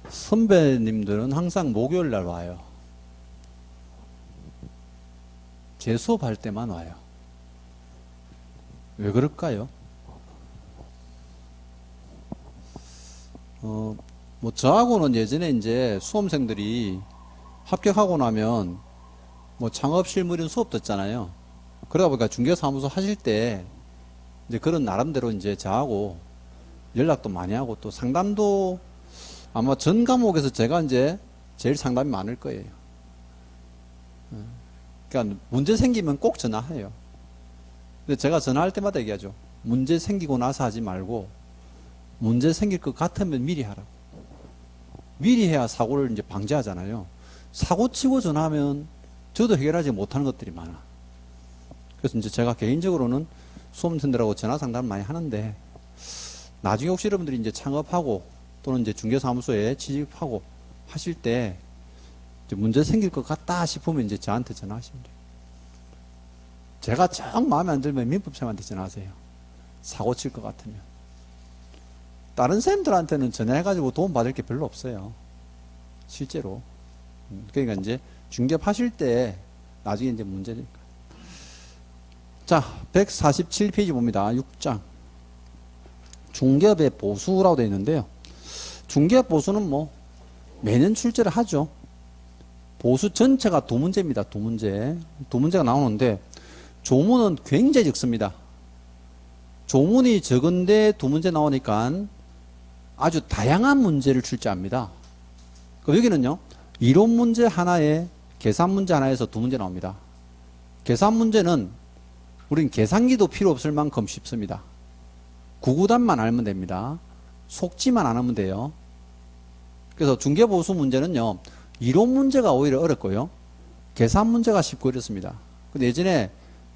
선배님들은 항상 목요일 날 와요. 제 수업할 때만 와요. 왜 그럴까요? 뭐 저하고는 예전에 이제 수험생들이 합격하고 나면 뭐 창업 실무련 수업 듣잖아요. 그러다 보니까 중개사무소 하실 때 이제 그런 나름대로 이제 저하고 연락도 많이 하고 또 상담도 아마 전 과목에서 제가 이제 제일 상담이 많을 거예요. 그러니까 문제 생기면 꼭 전화해요. 근데 제가 전화할 때마다 얘기하죠. 문제 생기고 나서 하지 말고 문제 생길 것 같으면 미리 하라고. 미리 해야 사고를 이제 방지하잖아요. 사고 치고 전화하면 저도 해결하지 못하는 것들이 많아. 그래서 이제 제가 개인적으로는 수험생들하고 전화 상담을 많이 하는데 나중에 혹시 여러분들이 이제 창업하고 또는 이제 중개사무소에 취직하고 하실 때 이제 문제 생길 것 같다 싶으면 이제 저한테 전화하시면 돼요. 제가 정 마음에 안 들면 민법사님한테 전화하세요. 사고 칠 것 같으면. 다른 선생님들한테는 전화해가지고 도움 받을 게 별로 없어요. 실제로. 그러니까 이제 중개하실 때 나중에 이제 문제니까. 자, 147페이지 봅니다. 6장. 중개업의 보수라고 되어 있는데요. 중개업 보수는 뭐 매년 출제를 하죠. 보수 전체가 두 문제입니다. 두 문제. 두 문제가 나오는데 조문은 굉장히 적습니다. 조문이 적은데 두 문제 나오니까 아주 다양한 문제를 출제합니다. 그럼 여기는요. 이론 문제 하나에 계산 문제 하나에서 두 문제 나옵니다. 계산 문제는 우린 계산기도 필요 없을 만큼 쉽습니다. 구구단만 알면 됩니다. 속지만 안 하면 돼요. 그래서 중개보수 문제는요. 이론 문제가 오히려 어렵고요. 계산 문제가 쉽고 이렇습니다. 근데 예전에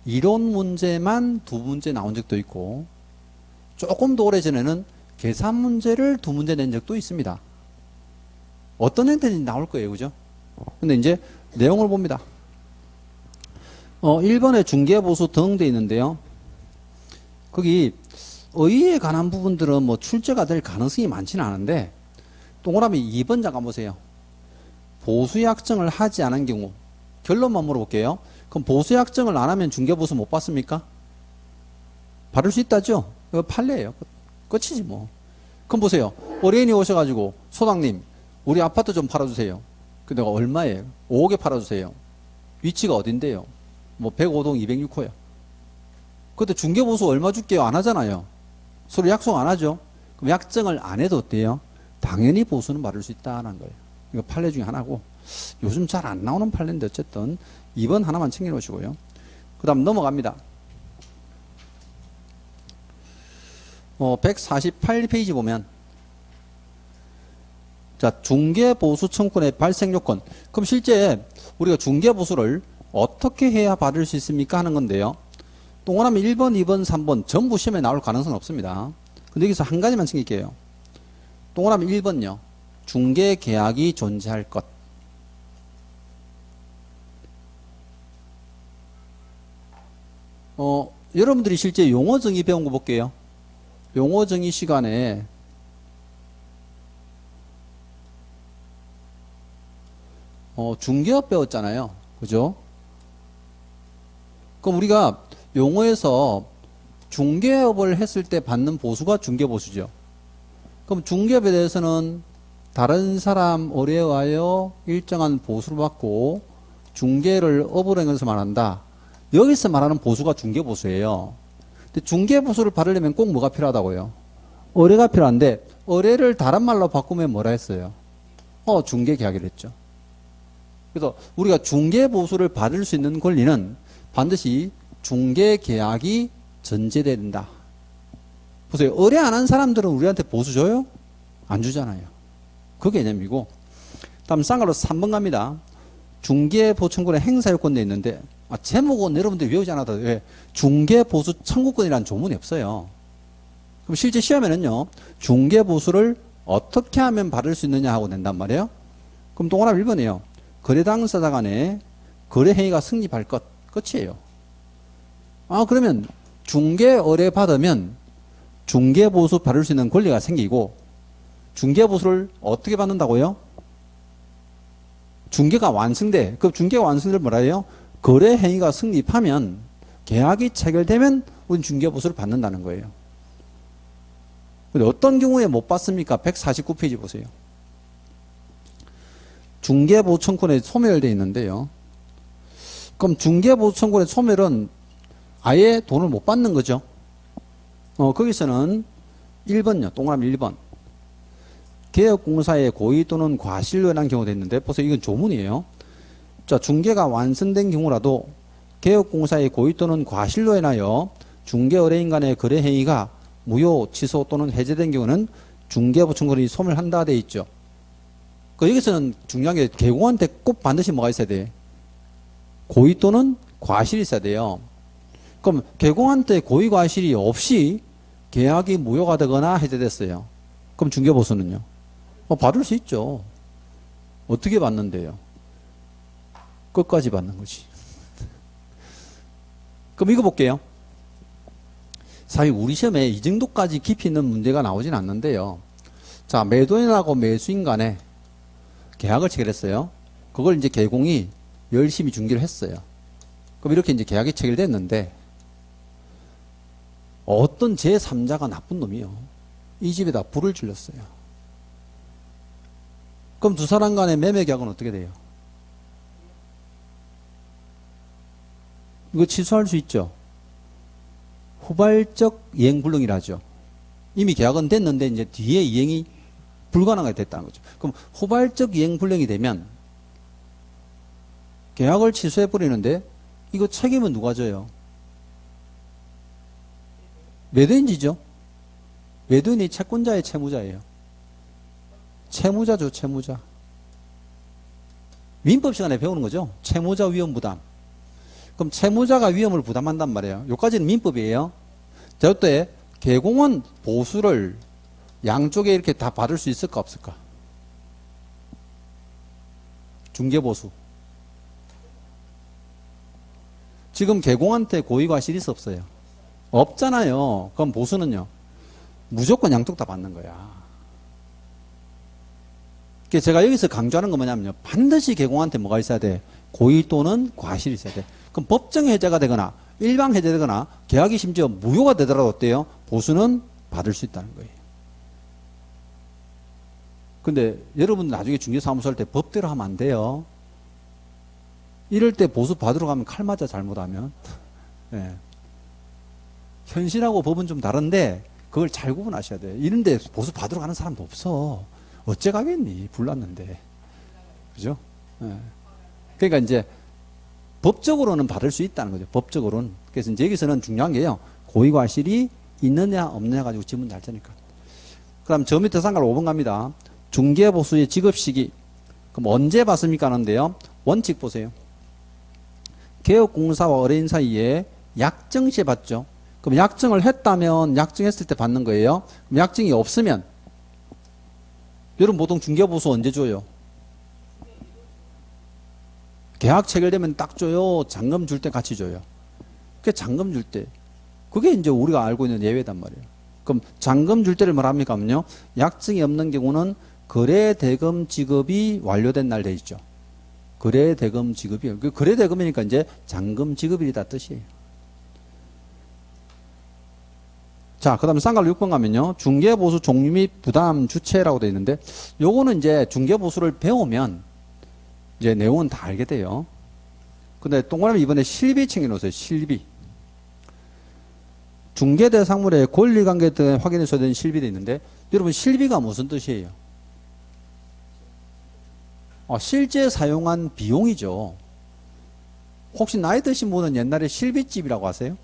이론 문제만 두 문제 나온 적도 있고 조금 더 오래전에는 계산 문제를 두 문제 낸 적도 있습니다. 어떤 형태인지 나올 거예요. 그죠? 근데 이제 내용을 봅니다. 1번에 중개보수 등 돼 있는데요. 거기 의의에 관한 부분들은 뭐 출제가 될 가능성이 많지는 않은데 동그라미 2번 잠깐 보세요. 보수약정을 하지 않은 경우 결론만 물어볼게요. 그럼 보수약정을 안 하면 중개보수 못 받습니까? 받을 수 있다죠? 이거 판례예요. 끝이지 뭐. 그럼 보세요. 의뢰인이 오셔가지고 소장님 우리 아파트 좀 팔아주세요. 그 내가 얼마예요? 5억에 팔아주세요. 위치가 어딘데요? 뭐 105동 206호요. 그때 중개보수 얼마 줄게요? 안 하잖아요. 서로 약속 안 하죠? 그럼 약정을 안 해도 어때요? 당연히 보수는 받을 수 있다는 거예요. 이거 판례 중에 하나고 요즘 잘 안 나오는 판례인데 어쨌든 2번 하나만 챙겨 놓으시고요. 그 다음 넘어갑니다. 148페이지 보면 자 중개보수 청구권의 발생 요건. 그럼 실제 우리가 중개보수를 어떻게 해야 받을 수 있습니까? 하는 건데요. 동그라미 1번, 2번, 3번 전부 시험에 나올 가능성은 없습니다. 근데 여기서 한 가지만 챙길게요. 동그라미 1번요. 중개계약이 존재할 것. 여러분들이 실제 용어정의 배운 거 볼게요. 용어정의 시간에 중개업 배웠잖아요. 그죠? 그럼 우리가 용어에서 중개업을 했을 때 받는 보수가 중개보수죠. 그럼 중개업에 대해서는 다른 사람 의뢰하여 일정한 보수를 받고 중개를 업으로 해서 말한다. 여기서 말하는 보수가 중개보수예요. 근데 중개보수를 받으려면 꼭 뭐가 필요하다고요? 의뢰가 필요한데 의뢰를 다른 말로 바꾸면 뭐라 했어요? 중개계약이라 했죠. 그래서 우리가 중개보수를 받을 수 있는 권리는 반드시 중개계약이 전제돼야 된다. 보세요. 의뢰 안 한 사람들은 우리한테 보수 줘요? 안 주잖아요. 그 개념이고. 다음 쌍가로 3번 갑니다. 중개보청구의 행사요건도 있는데 제목은 여러분들이 외우지 않아도 왜 중개보수 청구권이라는 조문이 없어요. 그럼 실제 시험에는요. 중개보수를 어떻게 하면 받을 수 있느냐 하고 낸단 말이에요. 그럼 동그라미 1번이에요. 거래 당사자 간에 거래행위가 성립할 것. 끝이에요. 그러면 중개 의뢰 받으면 중개보수 받을 수 있는 권리가 생기고 중개보수를 어떻게 받는다고요? 중개가 완성돼. 그 중개가 완성되면 뭐라 해요? 거래 행위가 성립하면, 계약이 체결되면 우린 중개보수를 받는다는 거예요. 근데 어떤 경우에 못 받습니까? 149페이지 보세요. 중개보수 청구권에 소멸되어 있는데요. 그럼 중개보수 청구권의 소멸은 아예 돈을 못 받는 거죠. 거기서는 1번요. 동그라미 1번. 개업공사의 고의 또는 과실로 인한 경우도 있는데, 보세요. 이건 조문이에요. 자, 중개가 완성된 경우라도 개업공사의 고의 또는 과실로 인하여 중개의뢰인 간의 거래 행위가 무효, 취소 또는 해제된 경우는 중개보수 청구권이 소멸한다 돼 있죠. 여기서는 중요한 게 개공한테 꼭 반드시 뭐가 있어야 돼? 고의 또는 과실이 있어야 돼요. 그럼 개공한테 고의 과실이 없이 계약이 무효가 되거나 해제됐어요. 그럼 중개보수는요? 받을 수 있죠. 어떻게 받는데요? 끝까지 받는 거지. 그럼 이거 볼게요. 사실 우리 시험에 이 정도까지 깊이 있는 문제가 나오진 않는데요. 자, 매도인하고 매수인 간에 계약을 체결했어요. 그걸 이제 개공이 열심히 중개를 했어요. 그럼 이렇게 이제 계약이 체결됐는데, 어떤 제3자가 나쁜 놈이요. 이 집에다 불을 질렀어요. 그럼 두 사람 간의 매매 계약은 어떻게 돼요? 이거 취소할 수 있죠. 후발적 이행불능이라죠. 이미 계약은 됐는데 이제 뒤에 이행이 불가능하게 됐다는 거죠. 그럼 후발적 이행불능이 되면 계약을 취소해 버리는데 이거 책임은 누가 져요? 매도인 지죠. 매도인이 채권자의 채무자예요. 채무자죠, 채무자. 민법 시간에 배우는 거죠. 채무자 위험 부담. 그럼 채무자가 위험을 부담한단 말이에요. 여기까지는 민법이에요. 자, 이때 개공은 보수를 양쪽에 이렇게 다 받을 수 있을까 없을까? 중개보수. 지금 개공한테 고의과실이 있어 없어요? 없잖아요. 그럼 보수는요? 무조건 양쪽 다 받는 거야. 그래서 제가 여기서 강조하는 건 뭐냐면요. 반드시 개공한테 뭐가 있어야 돼? 고의 또는 과실이 있어야 돼. 그럼 법정 해제가 되거나 일방 해제되거나 계약이 심지어 무효가 되더라도 어때요? 보수는 받을 수 있다는 거예요. 근데 여러분 나중에 중개사무소 할 때 법대로 하면 안 돼요. 이럴 때 보수 받으러 가면 칼 맞아, 잘못하면. 네. 현실하고 법은 좀 다른데 그걸 잘 구분하셔야 돼요. 이런데 보수 받으러 가는 사람도 없어. 어째 가겠니? 불났는데. 그죠? 네. 그러니까 이제 법적으로는 받을 수 있다는 거죠. 법적으로는. 그래서 이제 여기서는 중요한 게요. 고의과실이 있느냐 없느냐 가지고 지문 잘 테니까. 그럼 저 밑에 상관 5번 갑니다. 중개보수의 지급 시기. 그럼 언제 받습니까 하는데요. 원칙 보세요. 개업공사와 의뢰인 사이에 약정 시에 받죠. 그럼 약정을 했다면 약정했을 때 받는 거예요. 그럼 약정이 없으면 여러분 보통 중개보수 언제 줘요? 계약 체결되면 딱 줘요? 잔금 줄 때 같이 줘요? 그게 잔금 줄 때. 그게 이제 우리가 알고 있는 예외단 말이에요. 그럼 잔금 줄 때를 뭐랍니까 하면요. 약정이 없는 경우는 거래대금 지급이 완료된 날 돼 있죠. 거래대금 지급이요. 그 거래대금이니까 이제 잔금 지급이다 뜻이에요. 자, 그 다음에 쌍괄 6번 가면요. 중개보수 종류 및 부담 주체라고 되어 있는데, 요거는 이제 중개보수를 배우면 이제 내용은 다 알게 돼요. 근데 동그라미 이번에 실비 챙겨놓으세요. 실비. 중개대상물의 권리관계 등 확인해서 된 실비도 있는데, 여러분 실비가 무슨 뜻이에요? 실제 사용한 비용이죠. 혹시 나이 드신 분은 옛날에 실비집이라고 아세요?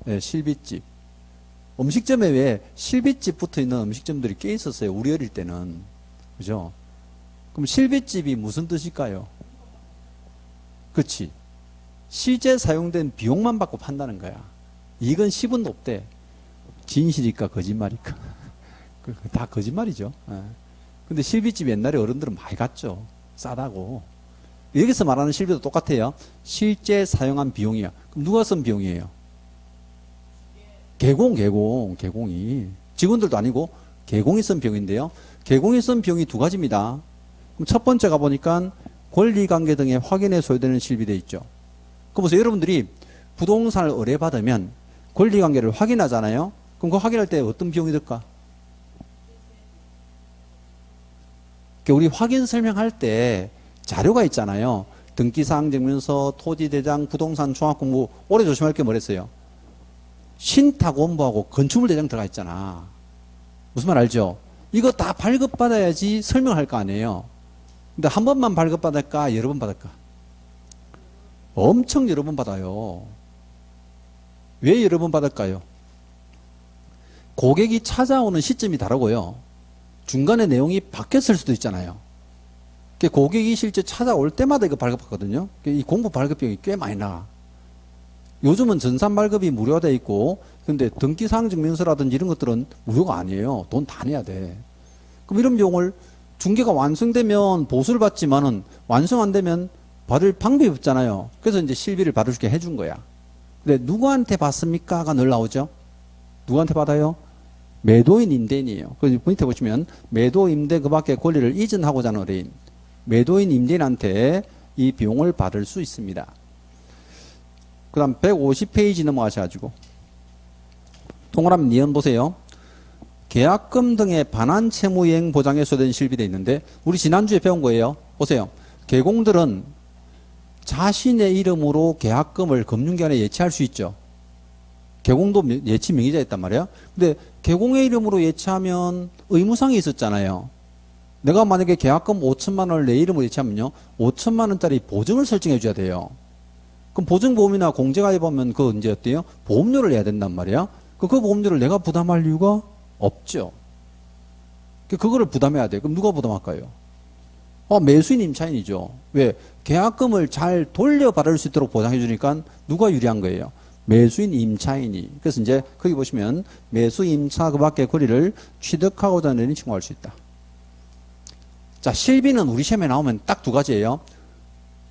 네, 실비집. 음식점에 왜 실비집 붙어 있는 음식점들이 꽤 있었어요. 우리 어릴 때는. 그죠? 그럼 실비집이 무슨 뜻일까요? 그치. 실제 사용된 비용만 받고 판다는 거야. 이건 10원도 없대. 진실일까 거짓말일까? 다 거짓말이죠. 근데 실비집 옛날에 어른들은 많이 갔죠. 싸다고. 여기서 말하는 실비도 똑같아요. 실제 사용한 비용이야. 그럼 누가 쓴 비용이에요? 개공이. 직원들도 아니고 개공이성 비용인데요. 개공이성 비용이 두 가지입니다. 그럼 첫 번째가 보니까 권리관계 등의 확인에 소요되는 실비 돼 있죠. 그럼 보세요. 여러분들이 부동산을 의뢰받으면 권리관계를 확인하잖아요. 그럼 그 확인할 때 어떤 비용이 들까? 우리 확인 설명할 때 자료가 있잖아요. 등기사항 증명서, 토지대장, 부동산 종합공부. 오래 조심할 게 뭐랬어요? 신탁원부하고 건축물대장 들어가 있잖아. 무슨 말 알죠? 이거 다 발급받아야지 설명할 거 아니에요. 근데 한 번만 발급받을까? 여러 번 받을까? 엄청 여러 번 받아요. 왜 여러 번 받을까요? 고객이 찾아오는 시점이 다르고요. 중간에 내용이 바뀌었을 수도 있잖아요. 고객이 실제 찾아올 때마다 이거 발급하거든요. 이 공부 발급비용이 꽤 많이 나가. 요즘은 전산 발급이 무료화되어 있고, 근데 등기사항 증명서라든지 이런 것들은 무료가 아니에요. 돈 다 내야 돼. 그럼 이런 비용을 중개가 완성되면 보수를 받지만은 완성 안 되면 받을 방법이 없잖아요. 그래서 이제 실비를 받을 수 있게 해준 거야. 근데 누구한테 받습니까?가 늘 나오죠. 누구한테 받아요? 매도인 임대인이에요. 그래서 밑에 보시면 매도 임대 그 밖에 권리를 이전하고자 하는 의뢰인, 매도인 임대인한테 이 비용을 받을 수 있습니다. 그 다음 150페이지 넘어가셔가지고 동그라미 니은 보세요. 계약금 등의 반환 채무이행 보장에 소요된 실비돼 있는데 우리 지난주에 배운 거예요. 보세요. 개공들은 자신의 이름으로 계약금을 금융기관에 예치할 수 있죠. 개공도 예치 명의자에 있단 말이야. 근데 개공의 이름으로 예치하면 의무상이 있었잖아요. 내가 만약에 계약금 5천만 원을 내 이름으로 예치하면요, 5천만 원짜리 보증을 설정해 줘야 돼요. 그럼 보증보험이나 공제가입하면 그 이제 어때요? 보험료를 내야 된단 말이야. 그 보험료를 내가 부담할 이유가 없죠. 그거를 부담해야 돼. 그럼 누가 부담할까요? 매수인 임차인이죠. 왜? 계약금을 잘 돌려받을 수 있도록 보장해 주니까 누가 유리한 거예요? 매수인 임차인이. 그래서 이제 거기 보시면 매수 임차 그 밖의 권리를 취득하고자 하는 청구할 수 있다. 자, 실비는 우리 시험에 나오면 딱 두 가지예요.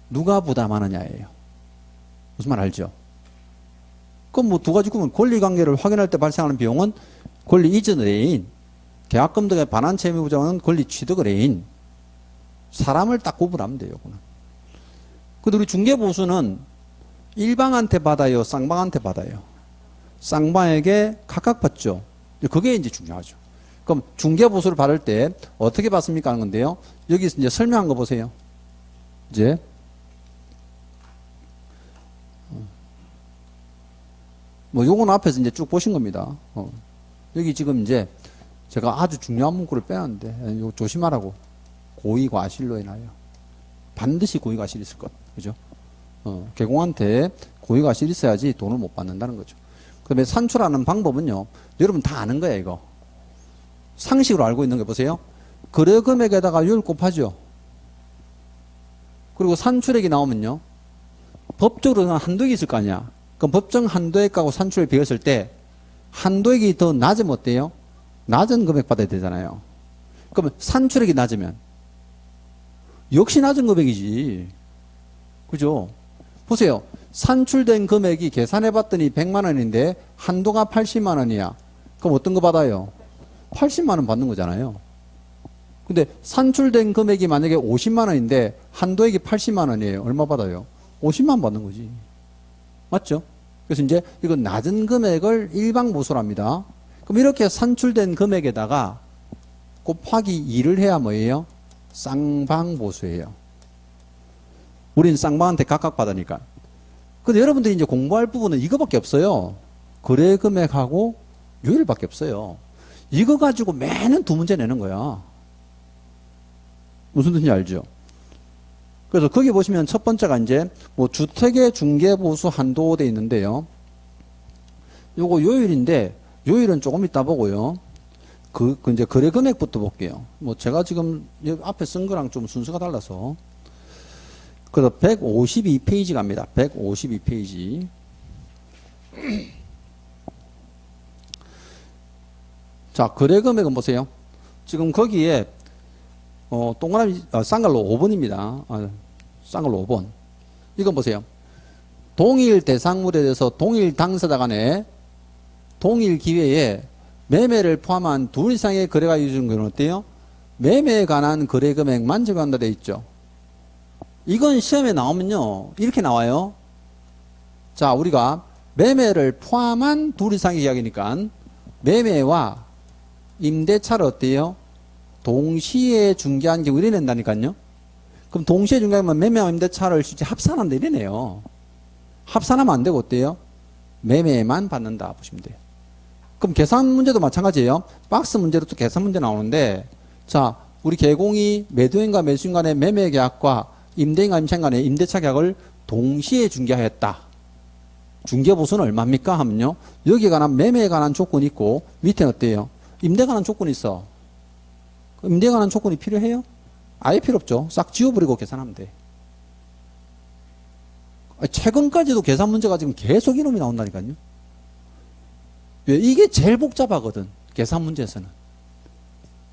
누가 부담하느냐예요. 무슨 말 알죠? 그럼 뭐 두 가지 구면 권리관계를 확인할 때 발생하는 비용은 권리 이전 의뢰인, 계약금 등의 반환 채무 보장은 권리 취득 의뢰인. 사람을 딱 구분하면 돼요. 근데 우리 중개보수는 일방한테 받아요? 쌍방한테 받아요? 쌍방에게 각각 받죠. 그게 이제 중요하죠. 그럼 중개보수를 받을 때 어떻게 받습니까? 하는 건데요. 여기 이제 설명한 거 보세요. 이제. 뭐 요건 앞에서 이제 쭉 보신 겁니다. 여기 지금 이제 제가 아주 중요한 문구를 빼놨는데, 이거 조심하라고. 고의과실로 해놔요. 반드시 고의과실이 있을 것. 그죠? 개공한테 고의과실이 있어야지 돈을 못 받는다는 거죠. 그 다음에 산출하는 방법은요, 여러분 다 아는 거예요, 이거. 상식으로 알고 있는 거 보세요. 거래 금액에다가 요율 곱하죠. 그리고 산출액이 나오면요, 법적으로는 한도액이 있을 거 아니야. 그럼 법정 한도액하고 산출액 비교했을 때 한도액이 더 낮으면 어때요? 낮은 금액 받아야 되잖아요. 그러면 산출액이 낮으면 역시 낮은 금액이지. 그죠? 보세요. 산출된 금액이 계산해 봤더니 100만 원인데 한도가 80만 원이야. 그럼 어떤 거 받아요? 80만 원 받는 거잖아요. 근데 산출된 금액이 만약에 50만 원인데 한도액이 80만 원이에요. 얼마 받아요? 50만 원 받는 거지. 맞죠? 그래서 이제 이건 낮은 금액을 일방보수랍니다. 그럼 이렇게 산출된 금액에다가 곱하기 2를 해야 뭐예요? 쌍방보수예요. 우린 쌍방한테 각각 받으니까. 근데 여러분들이 이제 공부할 부분은 이거밖에 없어요. 거래 금액하고 요율밖에 없어요. 이거 가지고 매년 두 문제 내는 거야. 무슨 뜻인지 알죠? 그래서 거기 보시면 첫 번째가 이제 뭐 주택의 중개보수 한도 돼 있는데요. 요거 요율인데 요율은 조금 이따 보고요. 그 이제 거래 금액부터 볼게요. 뭐 제가 지금 여기 앞에 쓴 거랑 좀 순서가 달라서. 그래서 152페이지 갑니다. 152페이지. 자, 거래 금액은 보세요. 지금 거기에 동그라미 쌍갈로 5번입니다. 쌍갈로 5번. 이건 보세요. 동일 대상물에 대해서 동일 당사자 간에 동일 기회에 매매를 포함한 둘 이상의 거래가 이루어진 경우는 어때요? 매매에 관한 거래 금액만 적용한다 돼 있죠. 이건 시험에 나오면요. 이렇게 나와요. 자, 우리가 매매를 포함한 둘 이상의 계약이니까 매매와 임대차를 어때요? 동시에 중개한 경우 이래 낸다니까요. 그럼 동시에 중개하면 매매와 임대차를 실제 합산한다 이래네요. 합산하면 안 되고 어때요? 매매만 받는다 보시면 돼요. 그럼 계산 문제도 마찬가지예요. 박스 문제로 또 계산 문제 나오는데, 자, 우리 개공이 매도인과 매수인 간의 매매 계약과 임대인과 임차인 간의 임대차 계약을 동시에 중개하였다. 중개보수는 얼마입니까? 하면요. 여기에 관한 매매에 관한 조건이 있고, 밑에는 어때요? 임대에 관한 조건이 있어. 임대에 관한 조건이 필요해요? 아예 필요 없죠. 싹 지워버리고 계산하면 돼. 최근까지도 계산 문제가 지금 계속 이놈이 나온다니까요. 왜? 이게 제일 복잡하거든. 계산 문제에서는.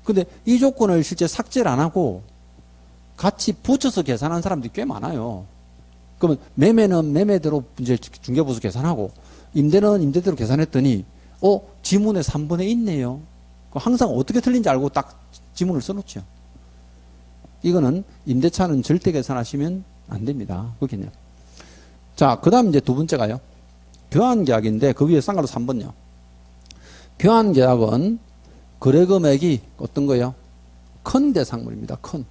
근데 이 조건을 실제 삭제를 안 하고 같이 붙여서 계산한 사람들이 꽤 많아요. 그러면 매매는 매매대로 이제 중개보수 계산하고 임대는 임대대로 계산했더니 지문에 3분의 있네요. 항상 어떻게 틀린지 알고 딱 지문을 써놓죠. 이거는 임대차는 절대 계산하시면 안 됩니다. 그렇겠네요. 자, 그 다음 이제 두 번째가요. 교환계약인데 그 위에 쌍가로 3번요. 교환계약은 거래금액이 어떤 거예요? 큰 대상물입니다. 큰.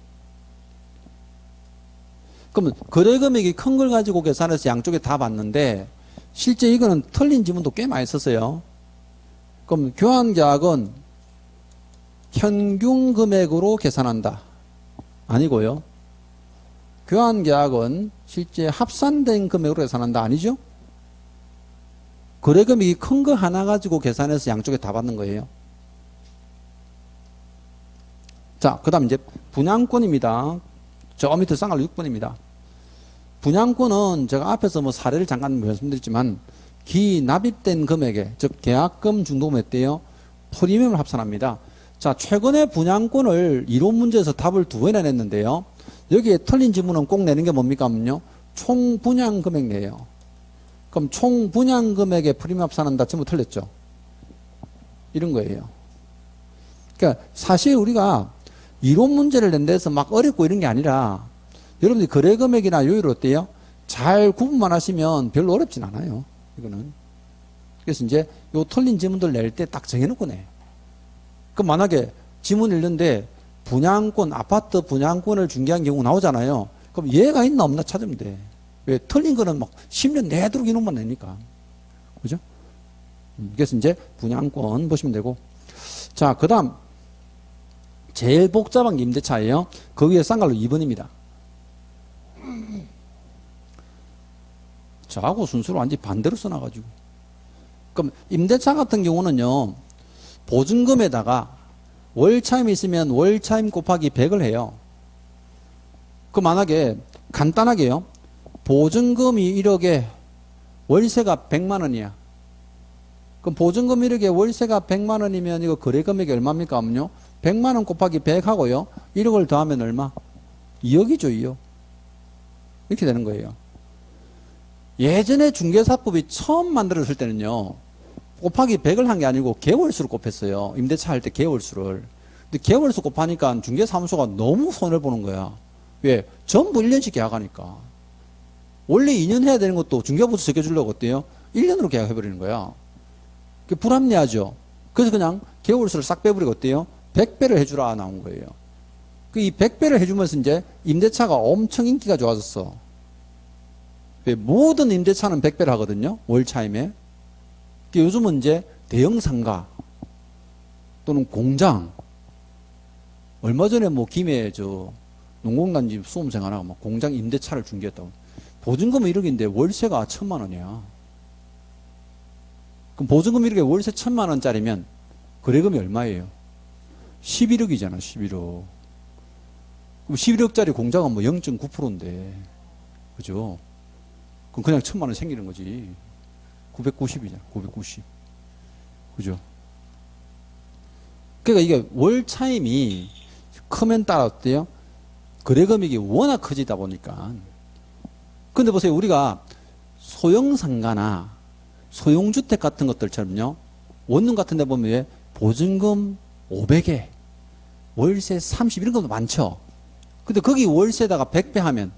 그러면 거래금액이 큰 걸 가지고 계산해서 양쪽에 다 받는데 실제 이거는 틀린 지문도 꽤 많이 썼어요. 그럼 교환계약은 현금금액으로 계산한다. 아니고요. 교환계약은 실제 합산된 금액으로 계산한다. 아니죠? 거래금액이 큰 거 하나 가지고 계산해서 양쪽에 다 받는 거예요. 자, 그 다음 이제 분양권입니다. 저 밑에 쌍갈로 6번입니다. 분양권은 제가 앞에서 뭐 사례를 잠깐 말씀드렸지만 기납입된 금액에, 즉 계약금 중도금액 때요 프리미엄을 합산합니다. 자, 최근에 분양권을 이론 문제에서 답을 두 번이나 냈는데요. 여기에 틀린 지문은 꼭 내는 게 뭡니까 하면요. 총 분양 금액 내요. 그럼 총 분양 금액에 프리미엄 합산한다. 전부 틀렸죠. 이런 거예요. 그러니까 사실 우리가 이론 문제를 낸 데서 막 어렵고 이런 게 아니라 여러분들이 거래 금액이나 요율 어때요? 잘 구분만 하시면 별로 어렵진 않아요. 이거는. 그래서 이제 요 틀린 지문들 낼 때 딱 정해놓고 내. 그럼 만약에 지문 읽는데 분양권, 아파트 분양권을 중개한 경우 나오잖아요. 그럼 얘가 있나 없나 찾으면 돼. 왜? 틀린 거는 막 10년 내도록 이놈만 내니까. 그죠? 그래서 이제 분양권 보시면 되고. 자, 그 다음. 제일 복잡한 게 임대차예요. 거기에 쌍갈로 2번입니다. 저하고 순서로 완전히 반대로 써놔가지고. 그럼 임대차 같은 경우는요. 보증금에다가 월차임이 있으면 월차임 곱하기 100을 해요. 그 만약에 간단하게요. 보증금이 1억에 월세가 100만 원이야. 그럼 보증금 1억에 월세가 100만 원이면 이거 거래금액이 얼마입니까? 하면요. 100만 원 곱하기 100 하고요. 1억을 더하면 얼마? 2억이죠, 2억. 이렇게 되는 거예요. 예전에 중개사법이 처음 만들어졌을 때는요. 곱하기 100을 한 게 아니고 개월수를 곱했어요. 임대차 할 때 개월수를. 근데 개월수 곱하니까 중개사무소가 너무 손해를 보는 거야. 왜? 전부 1년씩 계약하니까. 원래 2년 해야 되는 것도 중개보수 적혀주려고 어때요? 1년으로 계약해버리는 거야. 그게 불합리하죠. 그래서 그냥 개월수를 싹 빼버리고 어때요? 100배를 해주라 나온 거예요. 그 이 100배를 해주면서 이제 임대차가 엄청 인기가 좋아졌어. 왜? 모든 임대차는 100배를 하거든요. 월차임에. 요즘은 이제 대형 상가 또는 공장, 얼마 전에 뭐 김해 저 농공단지 수험생하나 막 공장 임대차를 중개했다고. 보증금은 1억인데 월세가 1,000만 원이야. 그럼 보증금 1억에 월세 1,000만 원짜리면 거래금이 얼마예요? 11억이잖아, 11억. 그럼 11억짜리 공장은 뭐 0.9%인데, 그죠? 그럼 그냥 1,000만 원 생기는 거지. 990이잖아, 990. 그죠? 그러니까 이게 월 차임이 크면 따라 어때요? 거래 금액이 워낙 커지다 보니까. 근데 보세요, 우리가 소형 상가나 소형 주택 같은 것들처럼요, 원룸 같은 데 보면 왜 보증금 500에 월세 30 이런 것도 많죠. 근데 거기 월세다가 100배 하면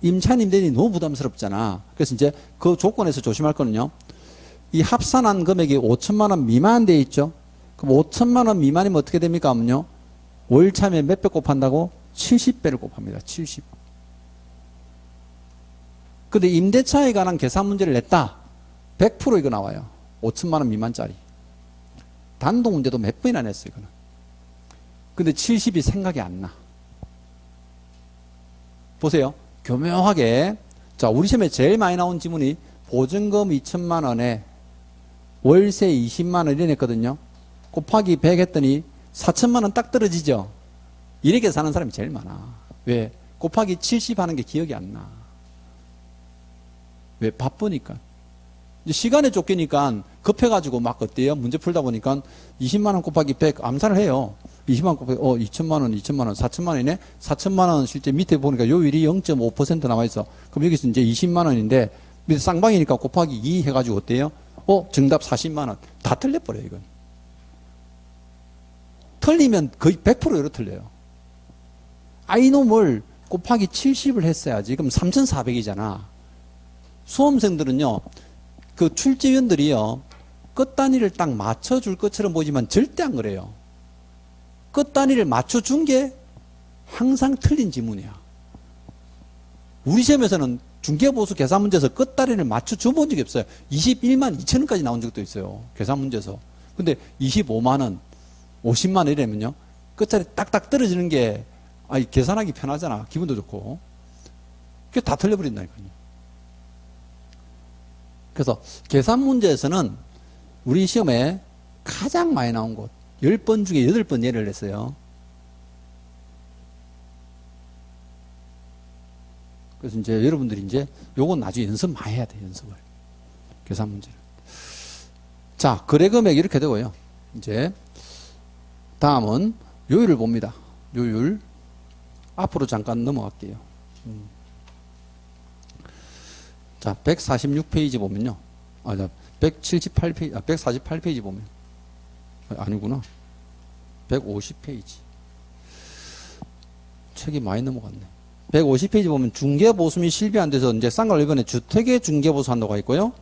임차인들이 너무 부담스럽잖아. 그래서 이제 그 조건에서 조심할 거는요. 이 합산한 금액이 5천만 원 미만 돼 있죠. 그럼 5천만 원 미만이면 어떻게 됩니까? 하면요. 월차면 몇 배 곱한다고? 70배를 곱합니다. 70. 근데 임대차에 관한 계산 문제를 냈다. 100% 이거 나와요. 5천만 원 미만짜리. 단독 문제도 몇 번이나 냈어요, 이거는. 근데 70이 생각이 안 나. 보세요. 교묘하게. 자, 우리 시험에 제일 많이 나온 지문이 보증금 2천만 원에 월세 20만 원 이랬거든요. 곱하기 100 했더니 4천만 원 딱 떨어지죠. 이렇게 사는 사람이 제일 많아. 왜? 곱하기 70 하는 게 기억이 안 나. 왜? 바쁘니까. 이제 시간에 쫓기니까 급해가지고 막 어때요? 문제 풀다 보니까 20만 원 곱하기 100 암산을 해요. 20만 원 곱하기 2천만 원, 2천만 원, 4천만 원이네. 4천만 원 실제 밑에 보니까 요율이 0.5% 남아 있어. 그럼 여기서 이제 20만 원인데 밑에 쌍방이니까 곱하기 2 해가지고 어때요? 정답 40만 원. 다 틀려버려 이건. 틀리면 거의 100%로 틀려요. 이놈을 곱하기 70을 했어야지. 그럼 3,400이잖아. 수험생들은요, 그 출제위원들이요, 끝 단위를 딱 맞춰줄 것처럼 보이지만 절대 안 그래요. 끝 단위를 맞춰준 게 항상 틀린 지문이야. 우리 시험에서는 중개보수 계산 문제에서 끝 단위를 맞춰줘 본 적이 없어요. 21만 2천 원까지 나온 적도 있어요. 계산 문제에서. 근데 25만 원, 50만 원 이러면요, 끝자리 딱딱 떨어지는 게 계산하기 편하잖아. 기분도 좋고. 그게 다 틀려버린다니까요. 그래서 계산 문제에서는 우리 시험에 가장 많이 나온 곳 10번 중에 8번 예를 냈어요. 그래서 이제 여러분들이 이제 요건 나중에 연습 많이 해야 돼. 연습을. 계산 문제를. 자, 거래 금액 이렇게 되고요. 이제 다음은 요율을 봅니다. 요율. 앞으로 잠깐 넘어갈게요. 자, 146페이지 보면요. 178페이지, 148페이지 보면. 아니구나. 150페이지. 책이 많이 넘어갔네. 150페이지 보면 중개보수 및 실비 한도에서 이제 쌍걸 이번에 주택의 중개보수 한도가 있고요.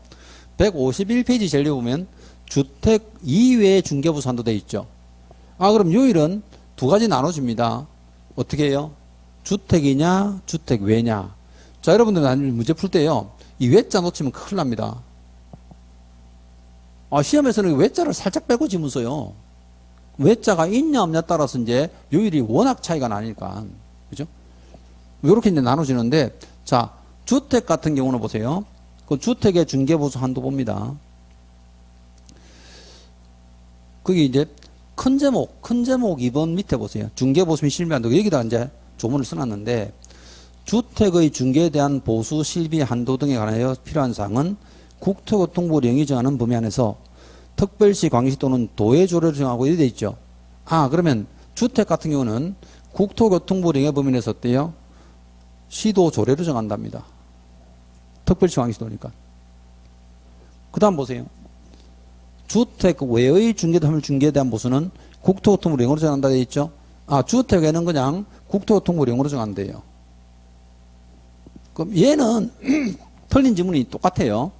151페이지 젤리 보면 주택 이외의 중개보수 한도 돼 있죠. 그럼 요일은 두 가지 나눠집니다. 어떻게 해요? 주택이냐, 주택 외냐. 자, 여러분들 나중에 문제 풀 때요. 이 외자 놓치면 큰일 납니다. 시험에서는 외자를 살짝 빼고 지문 써요. 외자가 있냐 없냐 따라서 이제 요일이 워낙 차이가 나니까. 그죠? 요렇게 이제 나눠지는데, 자, 주택 같은 경우는 보세요. 그 주택의 중개보수 한도 봅니다. 거기 이제 큰 제목 2번 밑에 보세요. 중개보수 및 실비 한도. 여기다 이제 조문을 써놨는데, 주택의 중개에 대한 보수, 실비, 한도 등에 관하여 필요한 사항은 국토교통부 령이 정하는 범위 안에서 특별시, 광역시 또는 도의 조례를 정하고 이렇게 돼 있죠. 그러면 주택 같은 경우는 국토교통부 령의 범위 내에서 어때요? 시도 조례로 정한답니다. 특별시, 광역시, 도니까. 그 다음 보세요. 주택 외의 중개에 대한 보수는 국토교통부 령으로 정한다 돼 있죠. 주택에는 그냥 국토교통부 령으로 정한대요. 그럼 얘는 틀린 지문이 똑같아요.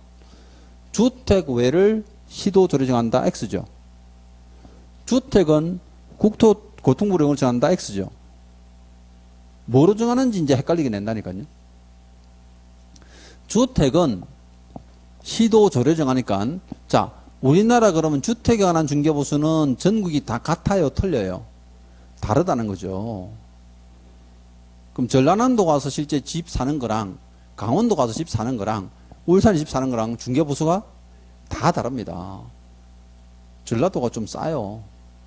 주택 외를 시도 조례 정한다 X죠. 주택은 국토교통부 령으로 정한다 X죠. 뭐로 정하는지 이제 헷갈리게 낸다니까요. 주택은 시도 조례 정하니까, 자, 우리나라 그러면 주택에 관한 중개보수는 전국이 다 같아요, 틀려요? 다르다는 거죠. 그럼 전라남도 가서 실제 집 사는 거랑 강원도 가서 집 사는 거랑 울산에 집 사는 거랑 중개보수가 다 다릅니다. 전라도가 좀 싸요.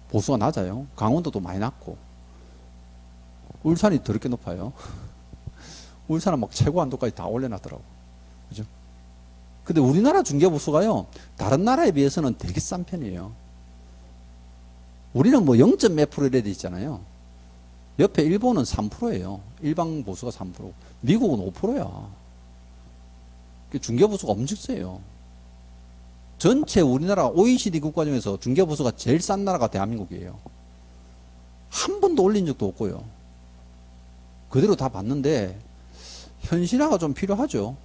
보수가 낮아요. 강원도도 많이 낮고. 울산이 더럽게 높아요. 울산은 막 최고 한도까지 다 올려놨더라고. 그죠? 근데 우리나라 중개보수가요, 다른 나라에 비해서는 되게 싼 편이에요. 우리는 뭐 0. 몇 프로 이래 돼 있잖아요. 옆에 일본은 3%예요. 일방 보수가 3%. 미국은 5%야. 중개보수가 엄청 세요. 전체 우리나라 OECD 국가 중에서 중개보수가 제일 싼 나라가 대한민국이에요. 한 번도 올린 적도 없고요. 그대로 다 받는데 현실화가 좀 필요하죠.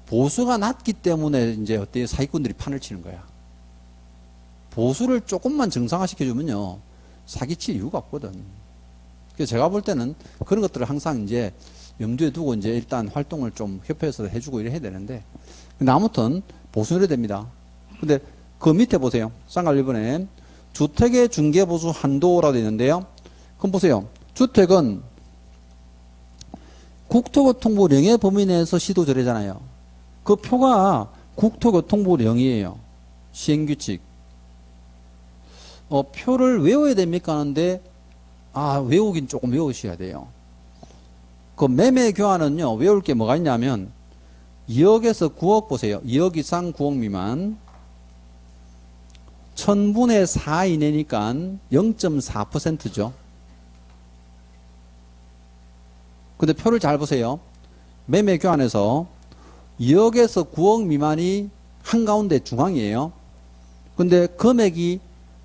보수가 낮기 때문에 이제 어때요? 사기꾼들이 판을 치는 거야. 보수를 조금만 정상화시켜주면요, 사기칠 이유가 없거든. 그래서 제가 볼 때는 그런 것들을 항상 이제 염두에 두고 이제 일단 활동을 좀 협회에서 해주고 이래 해야 되는데, 근데 아무튼 보수를 해야 됩니다. 근데 그 밑에 보세요. 쌍갈 1번에 주택의 중개보수 한도라고 되어 있는데요. 그럼 보세요. 주택은 국토교통부령의 범위 내에서 시도조례잖아요. 그 표가 국토교통부령이에요. 시행규칙. 표를 외워야 됩니까 하는데, 외우긴 조금 외우셔야 돼요. 그 매매 교환은요, 외울 게 뭐가 있냐면, 2억에서 9억 보세요. 2억 이상 9억 미만. 1000분의 4 이내니까 0.4%죠. 근데 표를 잘 보세요. 매매 교환에서 2억에서 9억 미만이 한가운데 중앙이에요. 근데 금액이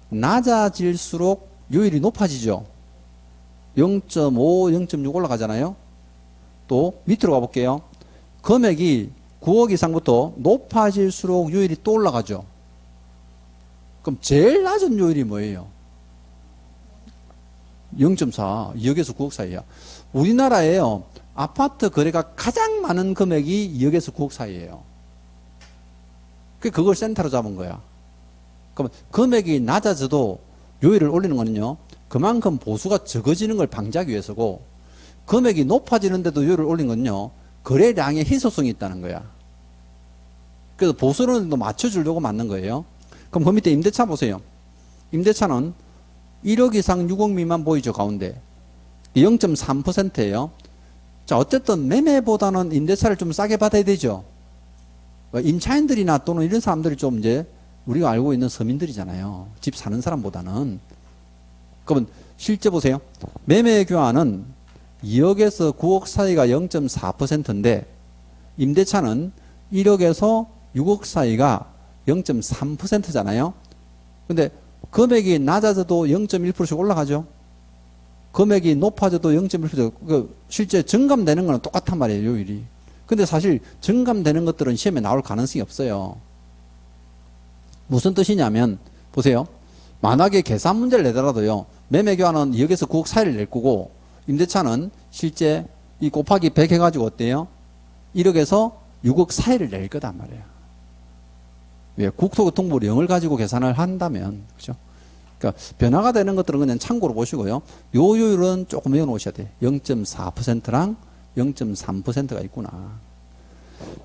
낮아질수록 요율이 높아지죠. 0.5, 0.6 올라가잖아요. 또 밑으로 가볼게요. 금액이 9억 이상부터 높아질수록 요율이 또 올라가죠. 그럼 제일 낮은 요율이 뭐예요? 0.4, 2억에서 9억 사이야. 우리나라에요, 아파트 거래가 가장 많은 금액이 2억에서 9억 사이에요. 그걸 센터로 잡은 거야. 그럼 금액이 낮아져도 요율을 올리는 거는요, 그만큼 보수가 적어지는 걸 방지하기 위해서고, 금액이 높아지는데도 요율을 올린 건요, 거래량의 희소성이 있다는 거야. 그래서 보수는 또 맞춰주려고 만든 거예요. 그럼 그 밑에 임대차 보세요. 임대차는 1억 이상 6억 미만 보이죠, 가운데. 0.3%예요. 자, 어쨌든 매매보다는 임대차를 좀 싸게 받아야 되죠. 임차인들이나 또는 이런 사람들이 좀 이제 우리가 알고 있는 서민들이잖아요. 집 사는 사람보다는. 그러면 실제 보세요. 매매 교환은 2억에서 9억 사이가 0.4%인데 임대차는 1억에서 6억 사이가 0.3%잖아요. 근데 금액이 낮아져도 0.1%씩 올라가죠. 금액이 높아져도 0.1%. 실제 증감되는 거는 똑같단 말이에요, 요율이. 근데 사실 증감되는 것들은 시험에 나올 가능성이 없어요. 무슨 뜻이냐면, 보세요. 만약에 계산 문제를 내더라도요, 매매교환은 2억에서 9억 사이를 낼 거고, 임대차는 실제 이 곱하기 100 해가지고 어때요? 1억에서 6억 사이를 낼 거단 말이에요. 왜? 국토교통부 0을 가지고 계산을 한다면, 그죠? 그러니까 변화가 되는 것들은 그냥 참고로 보시고요. 요 요율은 조금 외워놓으셔야 돼요. 0.4%랑 0.3%가 있구나.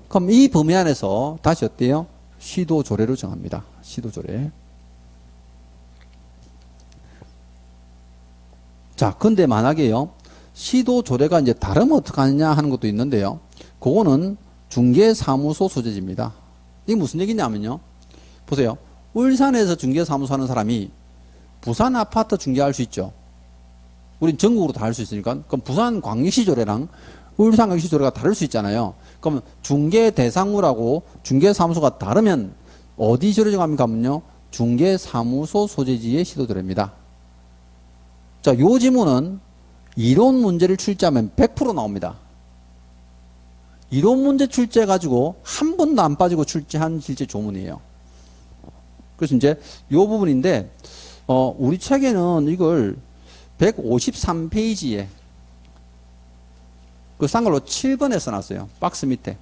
그럼 이 범위 안에서 다시 어때요? 시도조례로 정합니다. 시도조례. 자, 근데 만약에요, 시도조례가 이제 다르면 어떡하느냐 하는 것도 있는데요. 그거는 중개사무소 소재지입니다. 이게 무슨 얘기냐면요. 보세요. 울산에서 중개사무소 하는 사람이 부산 아파트 중개할 수 있죠. 우린 전국으로 다 할 수 있으니까. 그럼 부산 광역시 조례랑 울산 광역시 조례가 다를 수 있잖아요. 그럼 중개 대상물하고 중개사무소가 다르면 어디 조례 정합니까 하면요. 중개사무소 소재지의 시도조례입니다. 자, 요 지문은 이론 문제를 출제하면 100% 나옵니다. 이론 문제 출제해가지고 한 번도 안 빠지고 출제한 실제 조문이에요. 그래서 이제 요 부분인데, 우리 책에는 이걸 153페이지에 그 싼 걸로 7번에 써놨어요. 박스 밑에.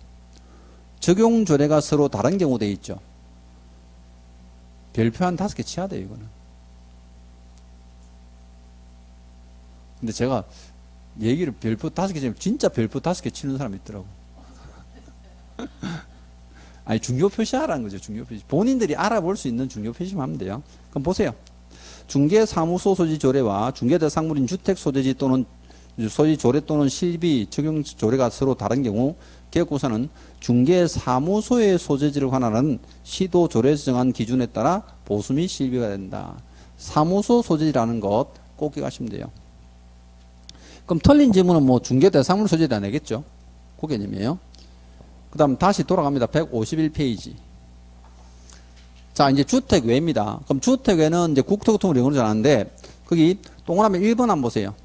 적용 조례가 서로 다른 경우 돼 있죠. 별표 한 5개 치야 돼요, 이거는. 근데 제가 얘기를 별표 5개 치면 진짜 별표 5개 치는 사람이 있더라고. 아니, 중요 표시하라는 거죠, 중요 표시. 본인들이 알아볼 수 있는 중요 표시만 하면 돼요. 그럼 보세요. 중개사무소 소지 조례와 중개대상물인 주택 소재지 또는 소지 조례 또는 실비 적용 조례가 서로 다른 경우 개혁구사는 중개사무소의 소재지를 관할하는 시도 조례에서 정한 기준에 따라 보수 및 실비가 된다. 사무소 소재지라는 것 꼭 기억하시면 돼요. 그럼 틀린 지문은 뭐 중개대상물 소재지 안 되겠죠? 그 개념이에요. 그 다음 다시 돌아갑니다. 151페이지. 자, 이제 주택 외입니다. 그럼 주택 외는 이제 국토교통부 영어로 잘하는데, 거기 동그라미 1번 한번 보세요.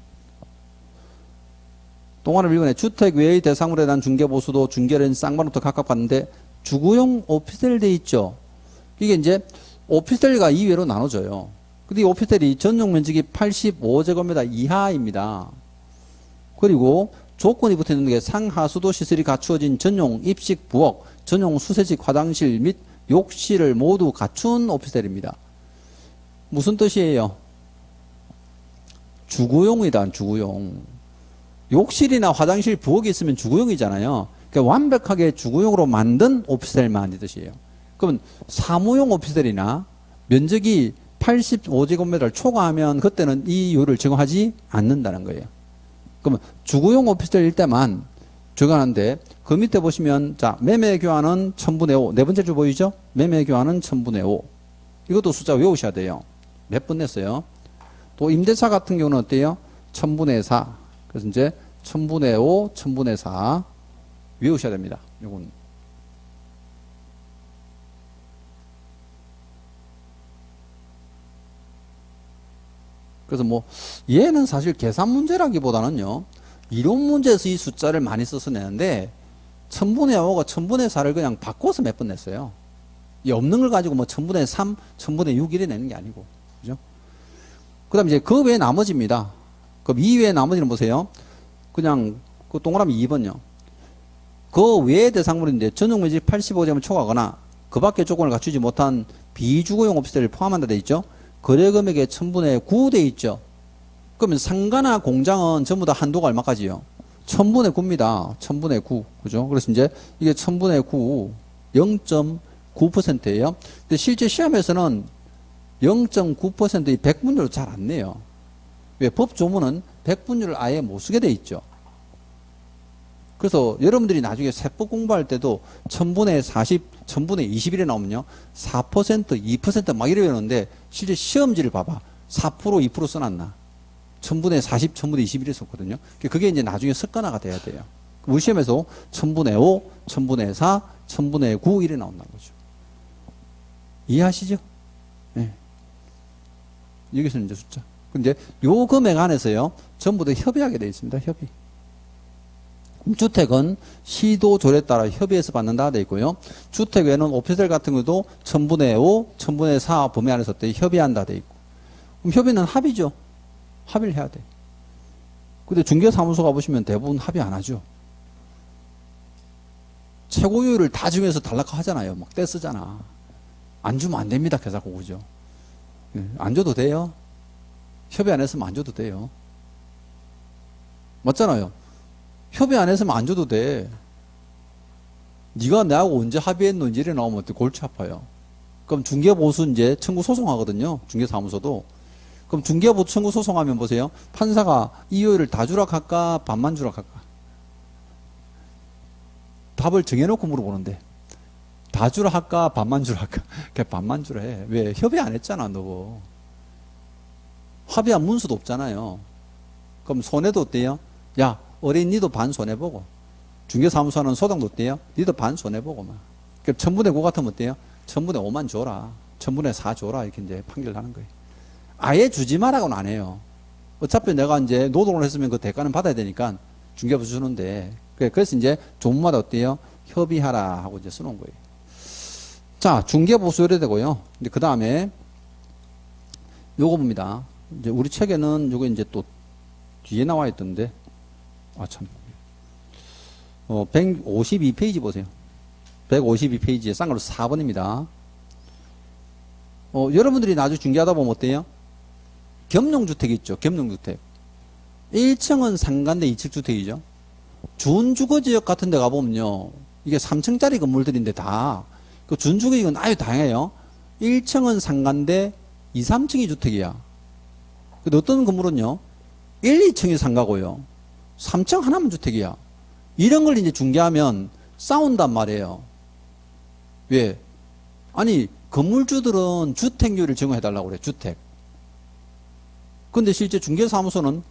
동그라미 1번에 주택 외의 대상으로에 대한 중개보수도 중개는 쌍방부터 각각 받는데, 주거용 오피스텔 돼 있죠. 이게 이제 오피스텔과 이외로 나눠져요. 근데 이 오피스텔이 전용 면적이 85제곱미터 이하입니다. 그리고 조건이 붙어 있는 게 상하수도 시설이 갖추어진 전용 입식 부엌, 전용 수세식 화장실 및 욕실을 모두 갖춘 오피스텔입니다. 무슨 뜻이에요? 주거용이다, 주거용. 욕실이나 화장실 부엌이 있으면 주거용이잖아요. 그러니까 완벽하게 주거용으로 만든 오피스텔만 이 뜻이에요. 그러면 사무용 오피스텔이나 면적이 85제곱미터를 초과하면 그때는 이 요율을 적용하지 않는다는 거예요. 그러면 주거용 오피스텔일 때만 적용하는데 그 밑에 보시면 자 매매 교환은 1000분의 5. 네 번째 줄 보이죠? 매매 교환은 1000분의 5. 이것도 숫자 외우셔야 돼요. 몇 번 냈어요? 또 임대차 같은 경우는 어때요? 1000분의 4. 그래서 이제 1000분의 5, 1000분의 4 외우셔야 됩니다. 요건. 그래서 뭐 얘는 사실 계산 문제라기보다는요. 이론 문제에서 이 숫자를 많이 써서 내는데 1000분의 5가 1000분의 4를 그냥 바꿔서 몇 번 냈어요. 이 없는 걸 가지고 뭐 1000분의 3, 1000분의 6 이래 내는 게 아니고. 그죠? 그 다음에 이제 그 외에 나머지입니다. 그럼 이 외에 나머지는 보세요. 그냥 그 동그라미 2번요. 그 외의 대상물인데 전용 면적 85제곱미터 초과하거나 그 밖의 조건을 갖추지 못한 비주거용 오피스텔을 포함한다 돼 있죠. 거래 금액의 1000분의 9 돼 있죠. 그러면 상가나 공장은 전부 다 한도가 얼마까지요? 1000분의 9입니다. 1000분의 9. 그죠? 그래서 이제 이게 1000분의 9, 0.9%예요. 근데 실제 시험에서는 0.9%의 백분율을 잘 안 내요. 왜? 법 조문은 백분율을 아예 못 쓰게 돼 있죠. 그래서 여러분들이 나중에 세법 공부할 때도 1000분의 40, 1000분의 20일에 나오면요. 4%, 2%막 이래 외우는데 실제 시험지를 봐봐. 4%, 2% 써놨나. 1000분의 40, 1000분의 21에 썼거든요. 그게 이제 나중에 습관화가 돼야 돼요. 우리 시험에서 1000분의 5, 1000분의 4, 1000분의 9 이래 나온다는 거죠. 이해하시죠? 네. 여기서는 이제 숫자. 근데 요 금액 안에서요. 전부 다 협의하게 되어 있습니다. 협의. 주택은 시도 조례에 따라 협의해서 받는다 돼 있고요. 주택 외에는 오피스텔 같은 것도 1000분의 5, 1000분의 4 범위 안에서 협의한다 돼 있고. 그럼 협의는 합의죠. 합의를 해야 돼. 근데 중개사무소 가보시면 대부분 합의 안 하죠. 최고율을 다 정해서 달라고 하잖아요. 막 떼쓰잖아. 안 주면 안 됩니다. 계산하고 그죠. 안 줘도 돼요. 협의 안 했으면 안 줘도 돼요. 맞잖아요. 협의 안 했으면 안 줘도 돼. 네가 나하고 언제 합의했는지 이래 나오면 어때? 골치 아파요. 그럼 중개보수 이제 청구 소송하거든요. 중개사무소도. 그럼 중개보수 청구 소송하면 보세요. 판사가 이유를 다 주라 할까? 반만 주라 할까? 답을 정해놓고 물어보는데 다 주라 할까? 반만 주라 할까? 그냥 반만 주라 해. 왜? 협의 안 했잖아, 너. 합의한 문서도 없잖아요. 그럼 손해도 어때요? 야, 어린 니도 반 손해보고. 중개사무소는 소득도 어때요? 니도 반 손해보고 막. 그럼 1000분의 9 같으면 어때요? 1000분의 5만 줘라. 1000분의 4 줘라. 이렇게 이제 판결을 하는 거예요. 아예 주지 마라고는 안 해요. 어차피 내가 이제 노동을 했으면 그 대가는 받아야 되니까 중개부 주는데. 그래서 이제 조문마다 어때요? 협의하라 하고 이제 써놓은 거예요. 자, 중개보수 의뢰되고요. 이제 그 다음에 요거 봅니다. 이제 우리 책에는 요거 이제 또 뒤에 나와 있던데. 아, 참. 152페이지 보세요. 152페이지에 쌍으로 4번입니다. 여러분들이 나중에 중개하다 보면 어때요? 겸용주택 있죠. 겸용주택. 1층은 상가인데 2층 주택이죠. 준주거지역 같은 데 가보면요. 이게 3층짜리 건물들인데 다. 그 준주거지역은 아주 다양해요. 1층은 상가인데 2, 3층이 주택이야. 근데 어떤 건물은요. 1, 2층이 상가고요. 3층 하나면 주택이야. 이런 걸 이제 중개하면 싸운단 말이에요. 왜? 아니, 건물주들은 주택률을 적용해달라고 그래, 주택. 근데 실제 중개사무소는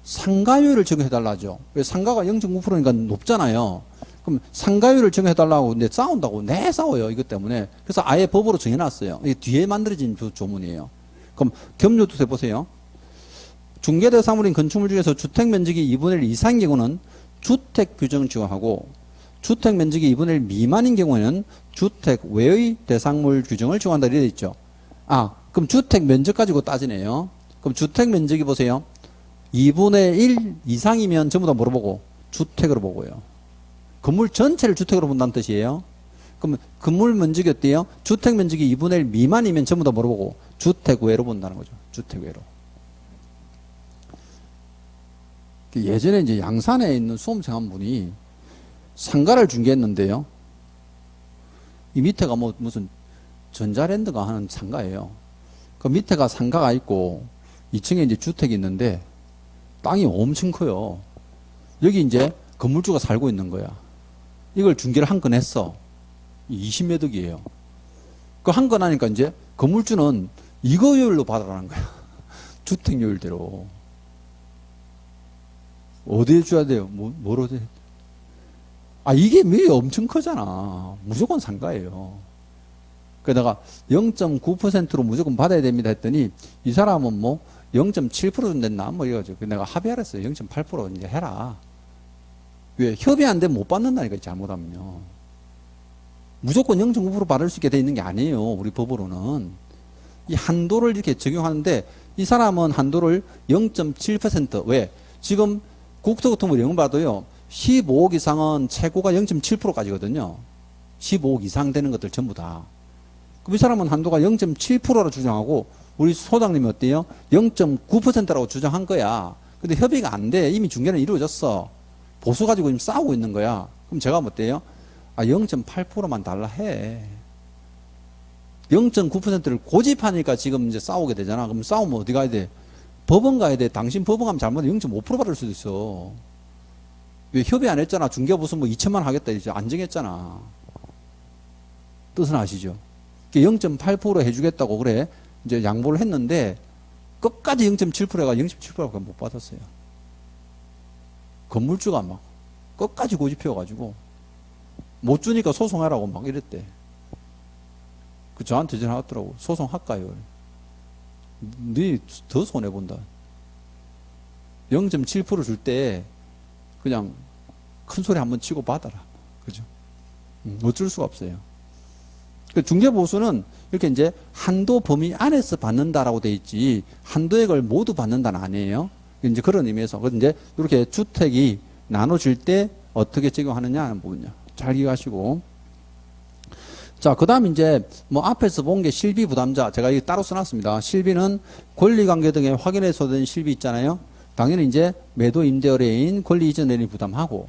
상가율을 적용해달라죠. 왜? 상가가 0.9%니까 높잖아요. 그럼 상가율을 정해달라고 근데 싸운다고 네 싸워요 이것 때문에. 그래서 아예 법으로 정해놨어요. 이게 뒤에 만들어진 조문이에요. 그럼 겸료도 해보세요. 중개대상물인 건축물 중에서 주택면적이 2분의 1 이상인 경우는 주택 규정을 적용하고 주택면적이 2분의 1 미만인 경우에는 주택 외의 대상물 규정을 적용한다 이렇게 되어 있죠. 아 그럼 주택면적 가지고 따지네요. 그럼 주택면적이 보세요. 2분의 1 이상이면 전부 다 뭐로 보고? 주택으로 보고요. 건물 전체를 주택으로 본다는 뜻이에요. 그럼 건물 면적이 어때요? 주택면적이 2분의 1 미만이면 전부 다 뭐로 보고? 주택 외로 본다는 거죠. 주택 외로. 예전에 이제 양산에 있는 수험생 한 분이 상가를 중개했는데요. 이 밑에가 뭐 무슨 전자랜드가 하는 상가예요. 그 밑에가 상가가 있고 2층에 이제 주택이 있는데 땅이 엄청 커요. 여기 이제 건물주가 살고 있는 거야. 이걸 중개를 한 건 했어. 20매덕이에요. 그 한 건 하니까 이제 건물주는 이거율로 받아라는 거야. 주택료율대로. 어디에 줘야 돼요? 뭐로 돼? 아, 이게 미 엄청 크잖아. 무조건 상가예요. 그러다가 0.9%로 무조건 받아야 됩니다 했더니 이 사람은 뭐 0.7% 준댔나? 뭐 이래가지고 내가 합의하랬어요. 0.8% 이제 해라. 왜? 협의 안 되면 못 받는다니까, 잘못하면요. 무조건 0.9% 받을 수 있게 돼 있는 게 아니에요. 우리 법으로는. 이 한도를 이렇게 적용하는데 이 사람은 한도를 0.7% 왜? 지금 국토교통부 영업봐도요 15억 이상은 최고가 0.7%까지거든요. 15억 이상 되는 것들 전부 다. 그럼 이 사람은 한도가 0.7%로 주장하고 우리 소장님이 어때요? 0.9%라고 주장한 거야. 근데 협의가 안 돼. 이미 중개는 이루어졌어. 보수 가지고 지금 싸우고 있는 거야. 그럼 제가 어때요? 아, 0.8%만 달라 해. 0.9%를 고집하니까 지금 이제 싸우게 되잖아. 그럼 싸우면 어디 가야 돼? 법원 가야 돼. 당신 법원 가면 잘못하면 0.5% 받을 수도 있어. 왜 협의 안 했잖아. 중개보수 뭐 2천만 하겠다. 이제 안 정했잖아. 뜻은 아시죠? 0.8% 해주겠다고 그래. 이제 양보를 했는데 끝까지 0.7%가 0.7%가 못 받았어요. 건물주가 막 끝까지 고집해가지고 못 주니까 소송하라고 막 이랬대. 그 저한테 전화왔더라고. 소송할까요? 네 더 손해본다. 0.7% 줄 때 그냥 큰 소리 한번 치고 받아라. 그죠? 어쩔 수가 없어요. 그 중개보수는 이렇게 이제 한도 범위 안에서 받는다라고 돼 있지 한도액을 모두 받는다는 아니에요. 이제 그런 의미에서 이제 이렇게 주택이 나눠질 때 어떻게 적용하느냐 하는 부분이요. 잘 기억하시고. 자, 그 다음 이제 뭐 앞에서 본 게 실비 부담자. 제가 이거 따로 써놨습니다. 실비는 권리관계 등에 확인해서 된 실비 있잖아요. 당연히 이제 매도 임대 의뢰인 권리 이전 의뢰인이 부담하고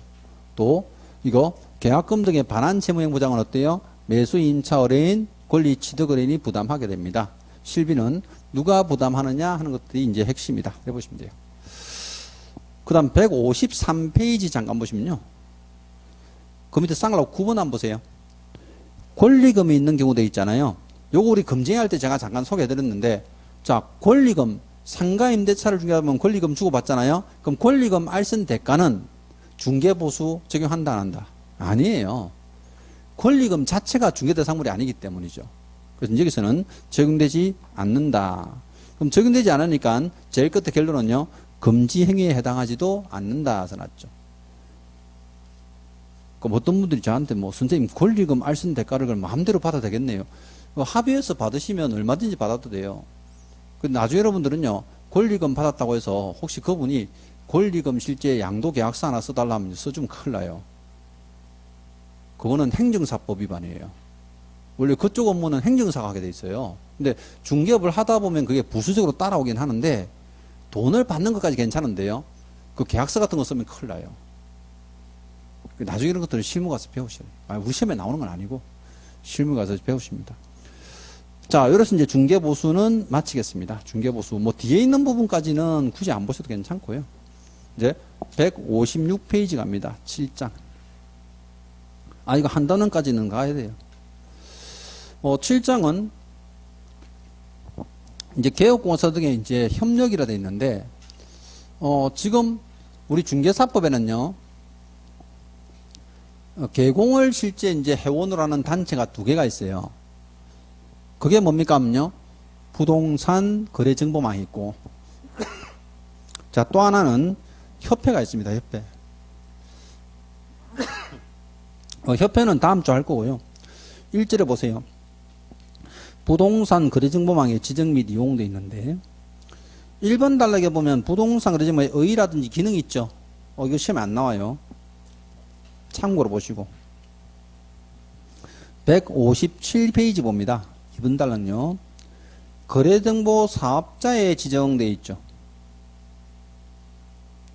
또 이거 계약금 등의 반환 채무형 보장은 어때요? 매수 임차 의뢰인 권리 취득 의뢰인이 부담하게 됩니다. 실비는 누가 부담하느냐 하는 것들이 이제 핵심이다. 해보시면 돼요. 그 다음 153페이지 잠깐 보시면요. 그 밑에 쌍라고 9번 한번 보세요. 권리금이 있는 경우도 있잖아요. 요거 우리 검증할 때 제가 잠깐 소개해드렸는데, 자, 권리금, 상가 임대차를 중개하면 권리금 주고받잖아요. 그럼 권리금 알선 대가는 중개보수 적용한다, 안 한다? 아니에요. 권리금 자체가 중개대상물이 아니기 때문이죠. 그래서 여기서는 적용되지 않는다. 그럼 적용되지 않으니까 제일 끝에 결론은요, 금지 행위에 해당하지도 않는다 써놨죠. 그럼 어떤 분들이 저한테 뭐 선생님 권리금 알선 대가를 마음대로 받아도 되겠네요. 합의해서 받으시면 얼마든지 받아도 돼요. 근데 나중에 여러분들은요 권리금 받았다고 해서 혹시 그분이 권리금 실제 양도 계약서 하나 써달라면 써주면 큰일 나요. 그거는 행정사법 위반이에요. 원래 그쪽 업무는 행정사가 하게 돼 있어요. 근데 중개업을 하다 보면 그게 부수적으로 따라오긴 하는데 돈을 받는 것까지 괜찮은데요. 그 계약서 같은 거 쓰면 큰일 나요. 나중에 이런 것들은 실무 가서 배우셔야 돼요. 우리 시험에 나오는 건 아니고 실무 가서 배우십니다. 자, 이래서 이제 중개보수는 마치겠습니다. 중개보수 뭐 뒤에 있는 부분까지는 굳이 안 보셔도 괜찮고요. 이제 156페이지 갑니다. 7장. 이거 한 단원까지는 가야 돼요. 7장은 이제 개업공사 등의 이제 협력이라 돼 있는데 지금 우리 중개사법에는요. 개공을 실제 이제 회원으로 하는 단체가 두 개가 있어요. 그게 뭡니까 하면요. 부동산 거래정보망이 있고, 자, 또 하나는 협회가 있습니다. 협회. 협회는 다음 주 할 거고요. 1절에 보세요. 부동산 거래정보망에 지정 및 이용돼 있는데 1번 단락에 보면 부동산 거래정보에 의의라든지 기능이 있죠. 이거 시험에 안 나와요. 참고로 보시고 157페이지 봅니다. 2번 단락은요. 거래정보 사업자에 지정돼 있죠.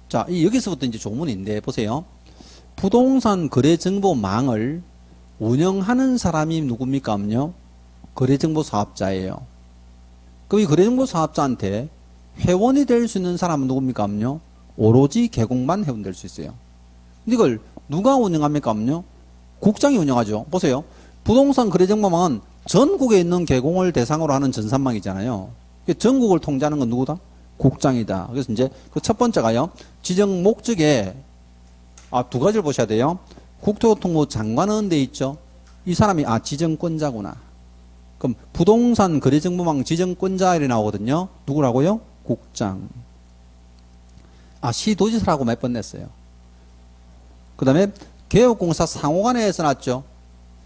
자, 여기서부터 이제 조문인데 보세요. 부동산 거래정보망을 운영하는 사람이 누굽니까 하면요. 거래정보 사업자예요. 그럼 이 거래정보 사업자한테 회원이 될 수 있는 사람은 누굽니까 하면요. 오로지 개공만 회원될 수 있어요. 근데 이걸 누가 운영합니까 하면요. 국장이 운영하죠. 보세요. 부동산 거래정보망은 전국에 있는 개공을 대상으로 하는 전산망이잖아요. 전국을 통제하는 건 누구다? 국장이다. 그래서 이제 그 첫 번째가요. 지정 목적에 두 가지를 보셔야 돼요. 국토교통부 장관은 돼 있죠. 이 사람이 지정권자구나. 그럼 부동산 거래정보망 지정권자 이렇게 나오거든요. 누구라고요? 국장. 시도지사라고 몇 번 냈어요. 그 다음에 개업공사 상호간에 써놨죠.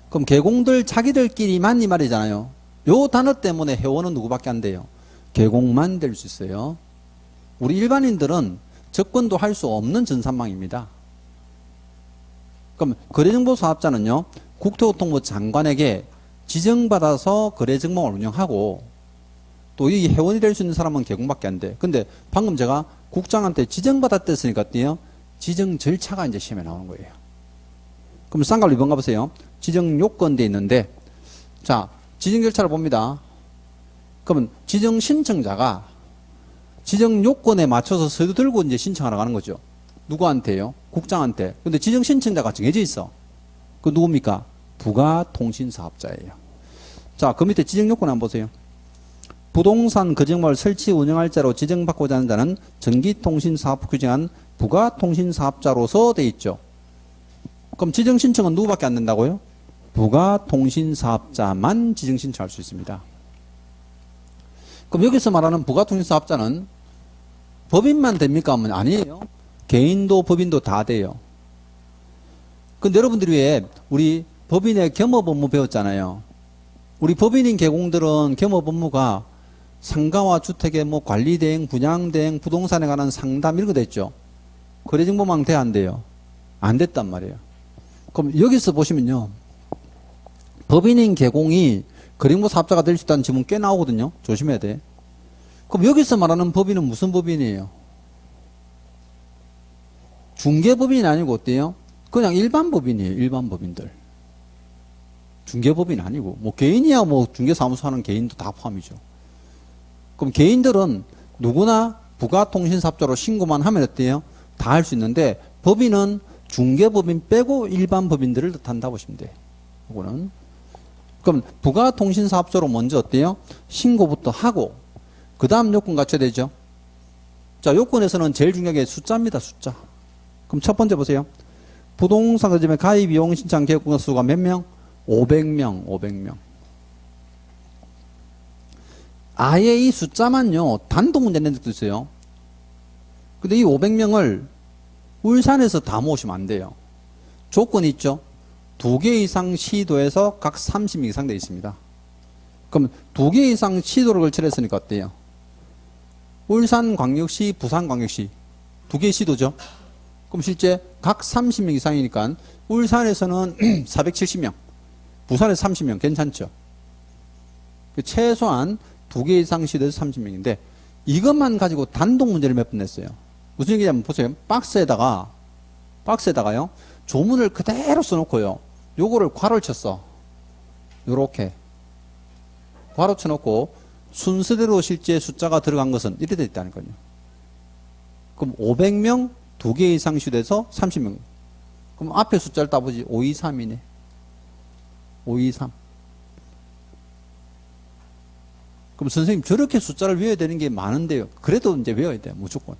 그럼 개공들 자기들끼리만 이 말이잖아요. 요 단어 때문에 회원은 누구밖에 안 돼요? 개공만 될 수 있어요. 우리 일반인들은 접근도 할 수 없는 전산망입니다. 그럼 거래정보 사업자는요. 국토교통부 장관에게 지정받아서 거래정보를 운영하고 또 이 회원이 될 수 있는 사람은 개공밖에 안 돼. 근데 방금 제가 국장한테 지정받았댔으니까 어때요? 지정 절차가 이제 시험에 나오는 거예요. 그럼 쌍괄 2번 가보세요. 지정 요건 돼 있는데 자, 지정 절차를 봅니다. 그러면 지정 신청자가 지정 요건에 맞춰서 서류 들고 이제 신청하러 가는 거죠. 누구한테요? 국장한테. 근데 지정 신청자가 정해져 있어. 그 누굽니까? 부가통신사업자예요. 자, 그 밑에 지정 요건 한번 보세요. 부동산 거래정보를 설치 운영할 자로 지정받고자 하는 자는 전기통신사업 규정한 부가통신사업자로서 돼 있죠. 그럼 지정 신청은 누구밖에 안 된다고요? 부가통신사업자만 지정 신청할 수 있습니다. 그럼 여기서 말하는 부가통신사업자는 법인만 됩니까? 하면 아니에요. 개인도 법인도 다 돼요. 근데 여러분들이 왜 우리 법인의 겸업 업무 배웠잖아요. 우리 법인인 개공들은 겸업 업무가 상가와 주택의 관리 대행, 분양 대행, 부동산에 관한 상담 이런 거 됐죠. 거래정보망 돼 안 돼요? 안 됐단 말이에요. 그럼 여기서 보시면요. 법인인 개공이 거래정보 사업자가 될 수 있다는 지문 꽤 나오거든요. 조심해야 돼. 그럼 여기서 말하는 법인은 무슨 법인이에요? 중개법인이 아니고 어때요? 그냥 일반 법인이에요. 일반 법인들. 중개법인 아니고 개인이야 중개사무소 하는 개인도 다 포함이죠. 그럼 개인들은 누구나 부가통신사업자로 신고만 하면 어때요? 다 할 수 있는데 법인은 중개법인 빼고 일반 법인들을 뜻한다 보시면 돼요. 이거는. 그럼 부가통신사업자로 먼저 어때요? 신고부터 하고 그 다음 요건 갖춰야 되죠. 자, 요건에서는 제일 중요한 게 숫자입니다. 숫자. 그럼 첫 번째 보세요. 부동산 거래점에 가입 이용 신청 개업공사 수가 몇 명? 500명. 500명. 아예 이 숫자만요. 단독 문제 낸 적도 있어요. 근데 이 500명을 울산에서 다 모으시면 안 돼요. 조건이 있죠. 2개 이상 시도에서 각 30명 이상 되어 있습니다. 그럼 2개 이상 시도를 걸쳐냈으니까 어때요? 울산광역시, 부산광역시 2개 시도죠. 그럼 실제 각 30명 이상이니까 울산에서는 470명, 부산에서 30명 괜찮죠? 최소한 2개 이상 시도에서 30명인데 이것만 가지고 단독 문제를 몇 번 냈어요. 무슨 얘기냐면 보세요. 박스에다가요. 조문을 그대로 써놓고요. 요거를 괄호를 쳤어. 요렇게. 괄호 쳐놓고 순서대로 실제 숫자가 들어간 것은 이래 돼 있다는 거예요. 그럼 500명, 2개 이상 시도에서 30명. 그럼 앞에 숫자를 따보지. 523이네. 523. 그럼 선생님 저렇게 숫자를 외워야 되는 게 많은데요. 그래도 이제 외워야 돼요. 무조건.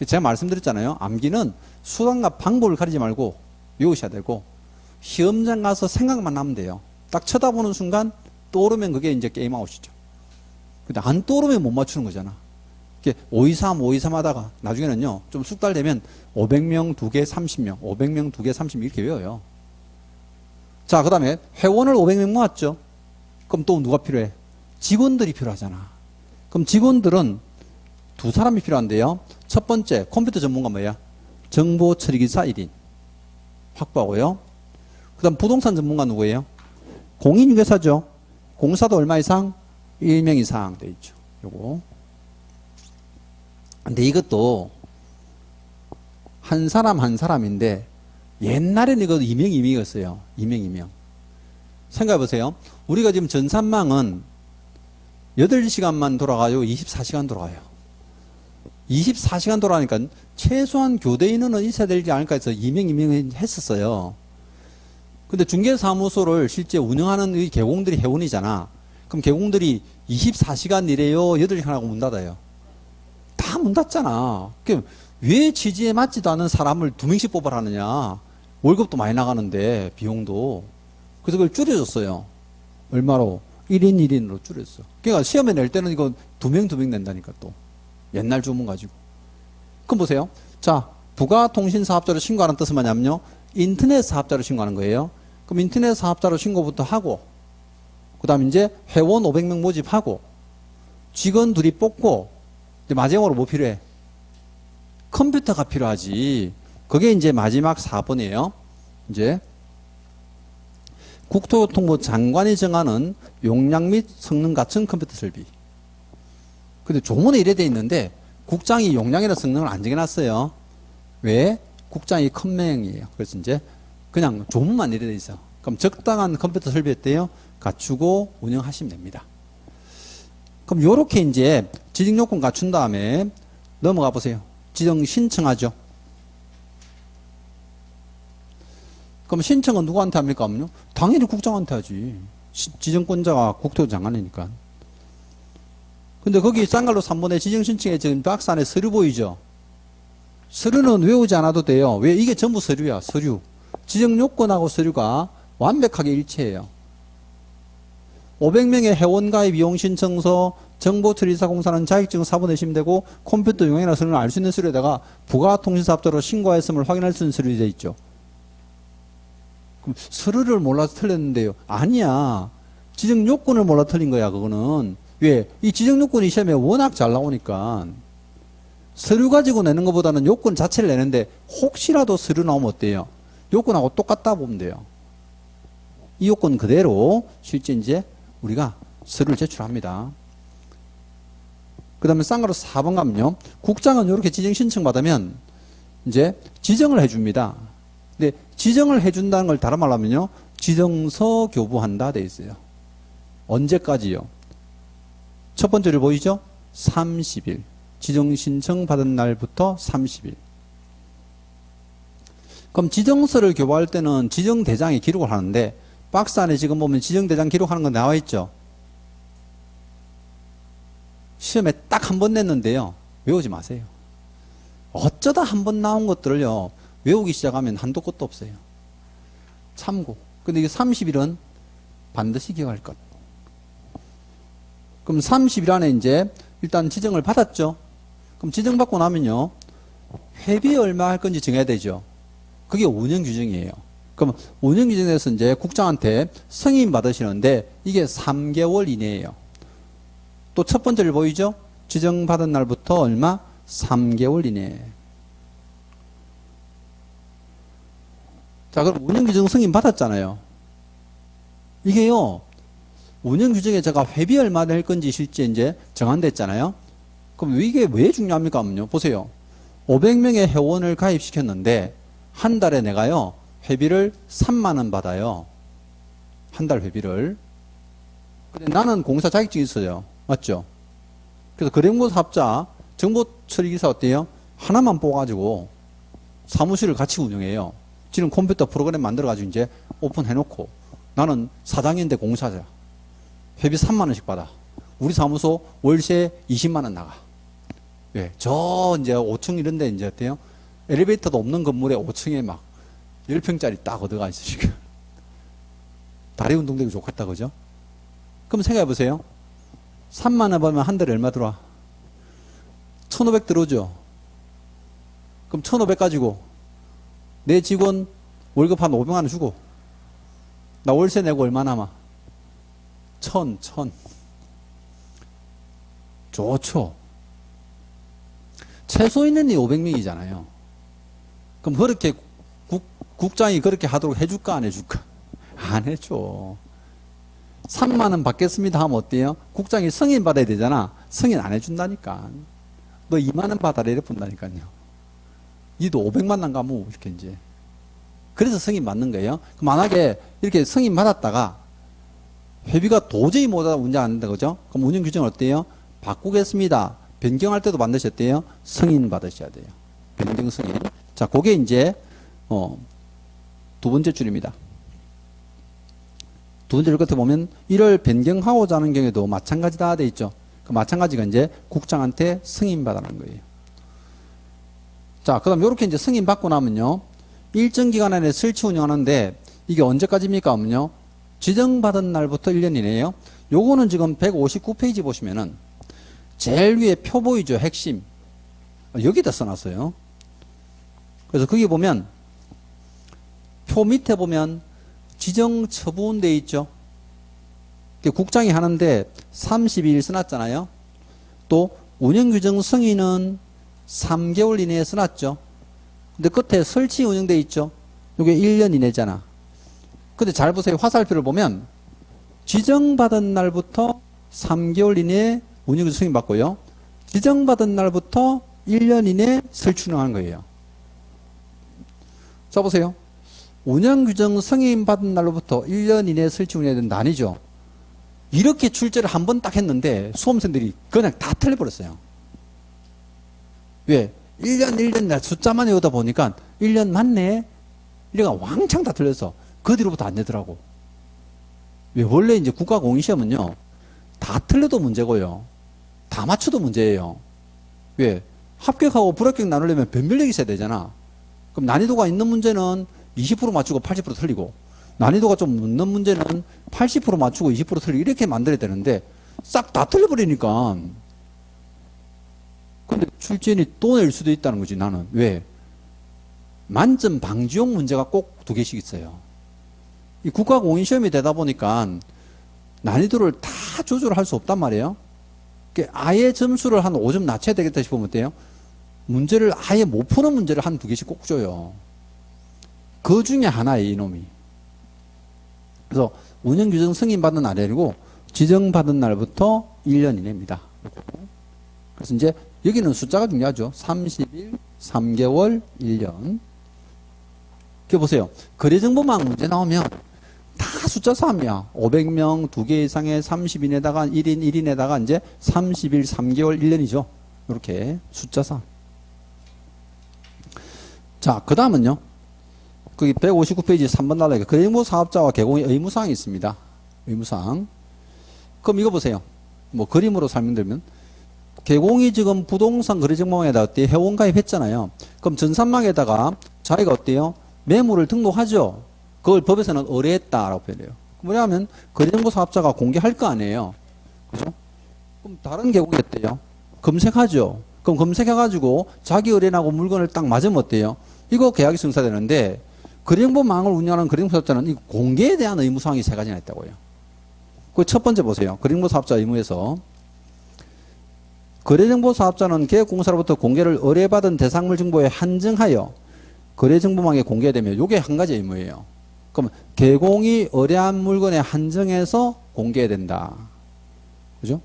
제가 말씀드렸잖아요. 암기는 수단과 방법을 가리지 말고 외우셔야 되고, 시험장 가서 생각만 하면 돼요. 딱 쳐다보는 순간 떠오르면 그게 이제 게임 아웃이죠. 근데 안 떠오르면 못 맞추는 거잖아. 이게 523, 523 하다가 나중에는요, 좀 숙달되면 500명 2개 30명, 500명 2개 30명 이렇게 외워요. 자, 그 다음에 회원을 500명 모았죠. 그럼 또 누가 필요해? 직원들이 필요하잖아. 그럼 직원들은 두 사람이 필요한데요. 첫 번째, 컴퓨터 전문가 뭐야? 정보 처리기사 1인 확보하고요. 그 다음 부동산 전문가 누구예요? 공인중개사죠. 공사도 얼마 이상? 1명 이상 돼 있죠. 요거. 근데 이것도 한 사람 한 사람인데 옛날에는 이거 2명이었어요. 2명. 생각해 보세요. 우리가 지금 전산망은 8시간만 돌아가요? 24시간 돌아가요? 24시간 돌아가니까 최소한 교대 인원은 있어야 되지 않을까 해서 2명 했었어요. 근데 중개사무소를 실제 운영하는 이 개공들이 회원이잖아. 그럼 개공들이 24시간 일해요? 8시간 하고 문 닫아요? 다 문 닫잖아. 그럼 왜 취지에 맞지도 않은 사람을 2명씩 뽑아라느냐. 월급도 많이 나가는데, 비용도. 그래서 그걸 줄여줬어요. 얼마로? 1인 1인으로 줄였어. 그러니까 시험에 낼 때는 이거 2명 낸다니까 또. 옛날 주문 가지고. 그럼 보세요. 자, 부가통신사업자로 신고하는 뜻은 뭐냐면요. 인터넷 사업자로 신고하는 거예요. 그럼 인터넷 사업자로 신고부터 하고, 그 다음 이제 회원 500명 모집하고, 직원 둘이 뽑고, 이제 마지막으로 뭐 필요해? 컴퓨터가 필요하지. 그게 이제 마지막 4번이에요. 이제 국토교통부 장관이 정하는 용량 및 성능 갖춘 컴퓨터 설비. 근데 조문에 이래 돼 있는데 국장이 용량이나 성능을 안 정해놨어요. 왜? 국장이 컴맹이에요. 그래서 이제 그냥 조문만 이래 돼 있어. 그럼 적당한 컴퓨터 설비였대요. 갖추고 운영하시면 됩니다. 그럼 요렇게 이제 지정 요건 갖춘 다음에 넘어가 보세요. 지정 신청하죠. 그럼 신청은 누구한테 합니까? 당연히 국장한테 하지. 지정권자가 국토장관이니까. 근데 거기 쌍갈로 3번에 지정 신청에 지금 박스 안에 서류 보이죠? 서류는 외우지 않아도 돼요. 왜? 이게 전부 서류야, 서류. 지정 요건하고 서류가 완벽하게 일치해요. 500명의 회원가입 이용 신청서, 정보처리사 공사는 자격증 4번 내시면 되고, 컴퓨터 용량이나 성능을 알 수 있는 서류에다가 부가통신사업자로 신고했음을 확인할 수 있는 서류 되어 있죠. 그럼 서류를 몰라서 틀렸는데요. 아니야. 지정 요건을 몰라 틀린 거야, 그거는. 왜? 이 지정 요건이 시험에 워낙 잘 나오니까. 서류 가지고 내는 것보다는 요건 자체를 내는데, 혹시라도 서류 나오면 어때요? 요건하고 똑같다 보면 돼요. 이 요건 그대로 실제 이제 우리가 서류를 제출합니다. 그 다음에 쌍가로 4번 가면요. 국장은 이렇게 지정 신청 받으면 이제 지정을 해줍니다. 근데 지정을 해준다는 걸 다른 말로 하면요. 지정서 교부한다 돼 있어요. 언제까지요? 첫 번째를 보이죠? 30일. 지정 신청 받은 날부터 30일. 그럼 지정서를 교부할 때는 지정대장에 기록을 하는데 박스 안에 지금 보면 지정대장 기록하는 거 나와 있죠? 시험에 딱 한 번 냈는데요. 외우지 마세요. 어쩌다 한 번 나온 것들을요. 외우기 시작하면 한도 끝도 없어요. 참고. 근데 이게 30일은 반드시 기억할 것. 그럼 30일 안에 이제 일단 지정을 받았죠. 그럼 지정받고 나면요. 회비 얼마 할 건지 정해야 되죠. 그게 운영 규정이에요. 그럼 운영 규정에서 이제 국장한테 승인 받으시는데 이게 3개월 이내예요. 또 첫 번째를 보이죠? 지정받은 날부터 얼마? 3개월 이내. 자, 그럼 운영규정 승인 받았잖아요. 이게요, 운영규정에 제가 회비 얼마 낼 건지 실제 이제 정한됐잖아요. 그럼 이게 왜 중요합니까? 하면요. 보세요. 500명의 회원을 가입시켰는데, 한 달에 내가요, 회비를 3만원 받아요. 한 달 회비를. 근데 나는 공사 자격증이 있어요. 맞죠? 그래서 거래공고사업자, 정보처리기사 어때요? 하나만 뽑아가지고 사무실을 같이 운영해요. 지금 컴퓨터 프로그램 만들어가지고 이제 오픈해놓고 나는 사장인데 공사자. 회비 3만원씩 받아. 우리 사무소 월세 20만원 나가. 예, 저 이제 5층 이런 데 이제 어때요? 엘리베이터도 없는 건물에 5층에 막 10평짜리 딱 얻어가 있어, 지금. 다리 운동되기 좋겠다, 그죠? 그럼 생각해 보세요. 3만 원 벌면 한 달에 얼마 들어와? 1,500 들어오죠? 그럼 1,500 가지고 내 직원 월급 한 500만 원 주고 나 월세 내고 얼마 남아? 1,000. 좋죠. 최소 인원이 500명이잖아요. 그럼 그렇게 국장이 그렇게 하도록 해줄까 안 해줄까? 안 해줘. 3만 원 받겠습니다 하면 어때요? 국장이 승인 받아야 되잖아. 승인 안 해준다니까. 너 2만 원 받아라 이래 본다니까요. 니도 500만 원 가면 이렇게 이제. 그래서 승인 받는 거예요. 만약에 이렇게 승인 받았다가 회비가 도저히 못하다 운영 안 된다 그죠? 그럼 운영 규정은 어때요? 바꾸겠습니다. 변경할 때도 반드시 어때요? 승인 받으셔야 돼요. 변경 승인. 자, 그게 이제 두 번째 줄입니다. 두 번째 줄 끝에 보면 이를 변경하고자 하는 경우에도 마찬가지다 돼 있죠. 그 마찬가지가 이제 국장한테 승인 받아라는 거예요. 자, 그 다음 이렇게 이제 승인 받고 나면요. 일정 기간 안에 설치 운영하는데 이게 언제까지입니까? 하면요. 지정받은 날부터 1년 이내에요. 요거는 지금 159페이지 보시면은 제일 위에 표 보이죠? 핵심. 여기다 써놨어요. 그래서 거기 보면 표 밑에 보면 지정 처분 돼 있죠. 국장이 하는데 30일 써놨잖아요. 또 운영규정 승인은 3개월 이내에 써놨죠. 근데 끝에 설치 운영돼 있죠. 이게 1년 이내잖아. 근데 잘 보세요. 화살표를 보면 지정받은 날부터 3개월 이내에 운영규정 승인 받고요. 지정받은 날부터 1년 이내에 설치 운영하는 거예요. 자 보세요. 운영규정 승인 받은 날로부터 1년 이내에 설치 운영해야 된다 아니죠. 이렇게 출제를 한 번 딱 했는데 수험생들이 그냥 다 틀려버렸어요. 왜? 1년 날 숫자만 외우다 보니까 1년 맞네? 이래가 왕창 다 틀려서 그 뒤로부터 안 되더라고. 왜? 원래 이제 국가공인시험은요. 다 틀려도 문제고요. 다 맞춰도 문제예요. 왜? 합격하고 불합격 나누려면 변별력이 있어야 되잖아. 그럼 난이도가 있는 문제는 20% 맞추고 80% 틀리고 난이도가 좀 늦는 문제는 80% 맞추고 20% 틀리고 이렇게 만들어야 되는데 싹 다 틀려버리니까 근데 출제인이 또 낼 수도 있다는 거지 나는. 왜? 만점 방지용 문제가 꼭 2개씩 있어요. 이 국가공인시험이 되다 보니까 난이도를 다 조절할 수 없단 말이에요. 아예 점수를 한 5점 낮춰야 되겠다 싶으면 어때요? 문제를 아예 못 푸는 문제를 한 2개씩 꼭 줘요. 그 중에 하나예요, 이놈이. 그래서 운영규정 승인받은 날이 아니고 지정받은 날부터 1년 이내입니다. 그래서 이제 여기는 숫자가 중요하죠. 30일, 3개월, 1년. 이렇게 보세요. 거래정보망 문제 나오면 다 숫자 싸움이야. 500명, 2개 이상의 30인에다가 1인, 1인에다가 이제 30일, 3개월, 1년이죠. 이렇게 숫자 싸움. 자, 그 다음은요. 거기 159페이지 3번 나라니까 거래정보 사업자와 개공의 의무사항이 있습니다. 의무사항. 그럼 이거 보세요. 뭐 그림으로 설명드리면 개공이 지금 부동산 거래정보망에다 어때요? 회원가입 했잖아요. 그럼 전산망에다가 자기가 어때요? 매물을 등록하죠. 그걸 법에서는 의뢰했다라고 표현해요. 뭐냐면 거래정보 사업자가 공개할 거 아니에요. 그죠? 그럼 다른 개공이 어때요? 검색하죠. 그럼 검색해가지고 자기 의뢰나고 물건을 딱 맞으면 어때요? 이거 계약이 성사되는데 거래정보망을 운영하는 거래정보 사업자는 이 공개에 대한 의무사항이 3가지나 있다고요. 그 첫 번째 보세요. 거래정보 사업자 의무에서 거래정보 사업자는 개혁공사로부터 공개를 의뢰받은 대상물 정보에 한정하여 거래정보망에 공개되면 이게 한 가지 의무예요. 그럼 개공이 의뢰한 물건에 한정해서 공개해야 된다. 그죠?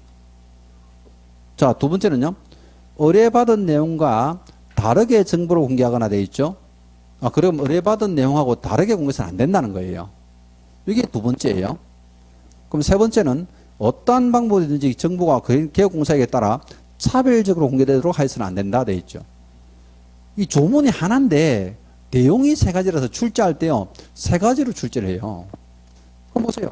자, 두 번째는요. 의뢰받은 내용과 다르게 정보를 공개하거나 되어 있죠. 그럼 의뢰받은 내용하고 다르게 공개해서는 안 된다는 거예요. 이게 두 번째예요. 그럼 세 번째는 어떠한 방법이든지 정보가 개혁공사에게 따라 차별적으로 공개되도록 하여서는 안 된다 되어 있죠. 이 조문이 하나인데 내용이 3가지라서 출제할 때요. 3가지로 출제를 해요. 그럼 보세요.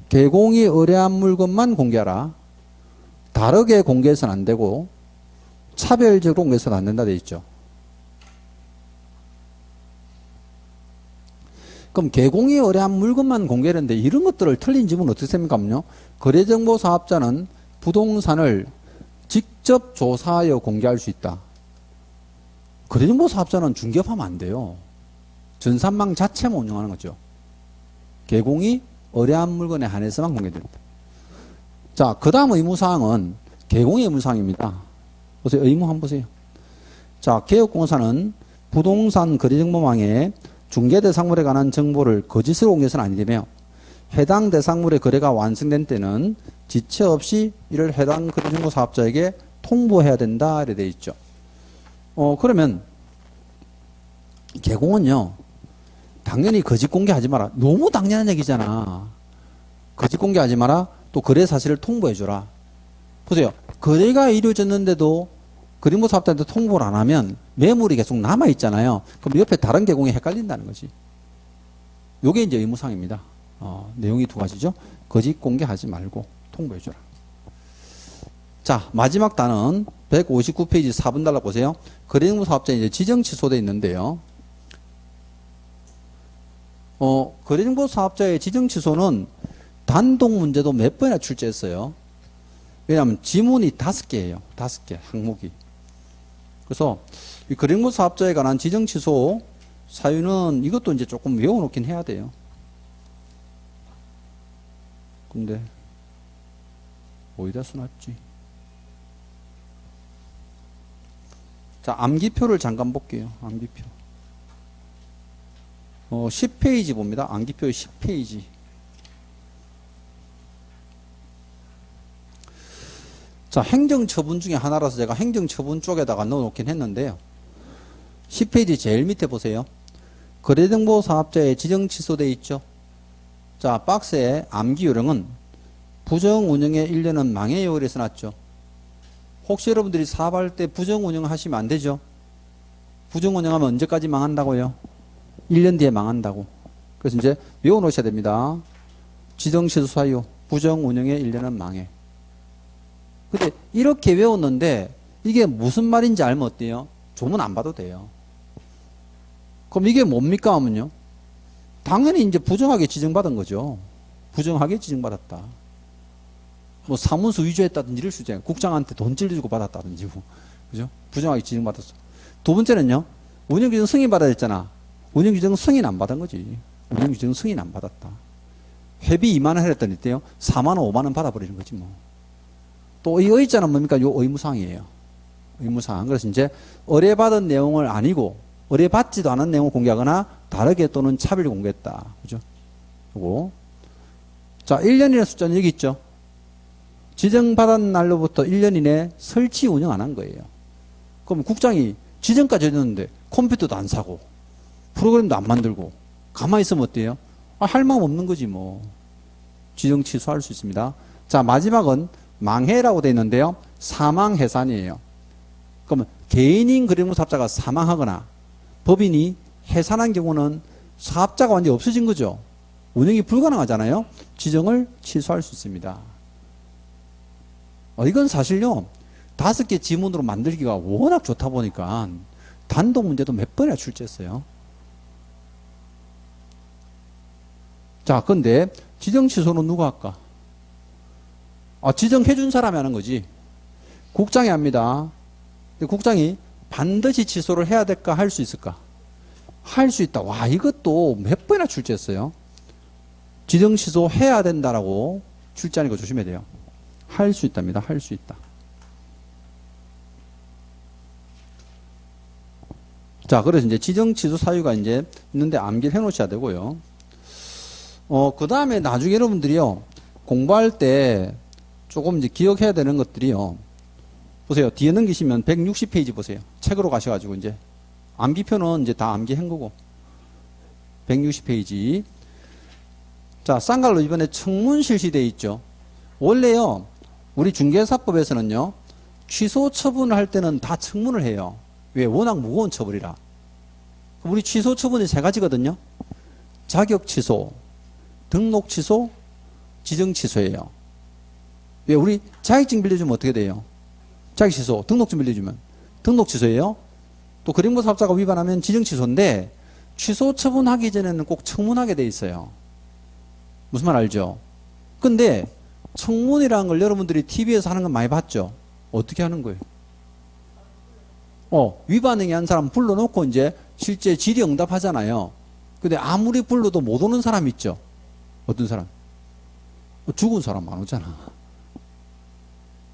개공이 의뢰한 물건만 공개하라. 다르게 공개해서는 안 되고 차별적으로 공개해서는 안 된다 되어 있죠. 그럼 개공이 의뢰한 물건만 공개했는데 이런 것들을 틀린 지문은 어떻게 됩니까?요? 거래정보사업자는 부동산을 직접 조사하여 공개할 수 있다. 거래정보사업자는 중개업하면 안 돼요. 전산망 자체만 운영하는 거죠. 개공이 의뢰한 물건에 한해서만 공개됩니다. 자, 그 다음 의무사항은 개공의 의무사항입니다. 보세요. 의무 한번 보세요. 자, 개업공사는 부동산 거래정보망에 중개대상물에 관한 정보를 거짓으로 공개해서는 아니 되며 해당 대상물의 거래가 완성된 때는 지체 없이 이를 해당 거래정보 사업자에게 통보해야 된다 이렇게 되어 있죠. 그러면 개공은요 당연히 거짓 공개하지 마라. 너무 당연한 얘기잖아. 거짓 공개하지 마라. 또 거래 사실을 통보해 줘라. 보세요. 거래가 이루어졌는데도 거래정보 사업자한테 통보를 안 하면 매물이 계속 남아 있잖아요. 그럼 옆에 다른 개공이 헷갈린다는 거지. 요게 이제 의무사항입니다. 내용이 두 가지죠. 거짓 공개하지 말고 통보해 줘라. 자, 마지막 단은 159페이지 4번 달라 보세요. 거래정보 사업자에 이제 지정 취소되어 있는데요. 거래정보 사업자의 지정 취소는 단독 문제도 몇 번이나 출제했어요. 왜냐하면 지문이 5개예요. 5개 항목이. 그래서 이 거래정보 사업자에 관한 지정 취소 사유는 이것도 이제 조금 외워놓긴 해야 돼요. 근데 어디다 써놨지? 자, 암기표를 잠깐 볼게요. 암기표. 10페이지 봅니다. 암기표의 10페이지. 자, 행정처분 중에 하나라서 제가 행정처분 쪽에다가 넣어놓긴 했는데요. 10페이지 제일 밑에 보세요. 거래정보 사업자의 지정 취소되어 있죠. 자, 박스에 암기 요령은 부정 운영의 1년은 망해요. 이래서 놨죠. 혹시 여러분들이 사업할 때 부정 운영하시면 안 되죠. 부정 운영하면 언제까지 망한다고요? 1년 뒤에 망한다고. 그래서 이제 외워놓으셔야 됩니다. 지정 취소 사유, 부정 운영의 1년은 망해. 근데 이렇게 외웠는데 이게 무슨 말인지 알면 어때요? 조문 안 봐도 돼요. 그럼 이게 뭡니까 하면요? 당연히 이제 부정하게 지정받은 거죠. 부정하게 지정받았다. 뭐 사문서 위조했다든지 이럴 수 있잖아요. 국장한테 돈 찔러주고 받았다든지 뭐. 그죠? 부정하게 지정받았어. 두 번째는요. 운영규정 승인 받아야 했잖아. 운영규정 승인 안 받은 거지. 운영규정 승인 안 받았다. 회비 2만 원 했더니 때요. 4만 원, 5만 원 받아버리는 거지 뭐. 또 이 의자는 뭡니까? 요 의무사항이에요. 의무사항. 그래서 이제 의뢰받은 내용을 아니고 의뢰받지도 않은 내용을 공개하거나 다르게 또는 차별 공개했다. 그죠? 요거. 자, 1년이라는 숫자는 여기 있죠. 지정받은 날로부터 1년 이내 설치 운영 안 한 거예요. 그럼 국장이 지정까지 해줬는데 컴퓨터도 안 사고 프로그램도 안 만들고 가만히 있으면 어때요? 할 마음 없는 거지 뭐. 지정 취소할 수 있습니다. 자, 마지막은 망해라고 되어 있는데요. 사망해산이에요. 그러면 개인인 거래정보 사업자가 사망하거나 법인이 해산한 경우는 사업자가 완전히 없어진 거죠. 운영이 불가능하잖아요. 지정을 취소할 수 있습니다. 이건 사실요. 5개 지문으로 만들기가 워낙 좋다 보니까 단독 문제도 몇 번이나 출제했어요. 자, 근데 지정 취소는 누가 할까? 지정해준 사람이 하는 거지. 국장이 합니다. 근데 국장이 반드시 취소를 해야 될까? 할 수 있을까? 할 수 있다. 와, 이것도 몇 번이나 출제했어요. 지정 취소해야 된다라고 출제하는 거 조심해야 돼요. 할 수 있답니다. 할 수 있다. 자, 그래서 이제 지정 취소 사유가 이제 있는데 암기를 해 놓으셔야 되고요. 그 다음에 나중에 여러분들이요. 공부할 때 조금 이제 기억해야 되는 것들이요. 보세요. 뒤에 넘기시면 160페이지 보세요. 책으로 가셔가지고 이제 암기표는 이제 다 암기한 거고. 160페이지. 자, 쌍갈로 이번에 청문 실시되어 있죠. 원래요. 우리 중개사법에서는요. 취소 처분을 할 때는 다 청문을 해요. 왜? 워낙 무거운 처벌이라. 우리 취소 처분이 3가지거든요. 자격 취소, 등록 취소, 지정 취소예요. 왜? 우리 자격증 빌려주면 어떻게 돼요? 자격 취소, 등록증 빌려주면 등록 취소예요. 또 거래정보 사업자가 위반하면 지정 취소인데 취소 처분하기 전에는 꼭 청문하게 돼 있어요. 무슨 말 알죠? 근데 청문이라는 걸 여러분들이 TV에서 하는 건 많이 봤죠? 어떻게 하는 거예요? 위반 행위 한 사람 불러놓고 이제 실제 질의응답 하잖아요. 근데 아무리 불러도 못 오는 사람 있죠? 어떤 사람? 죽은 사람 안 오잖아.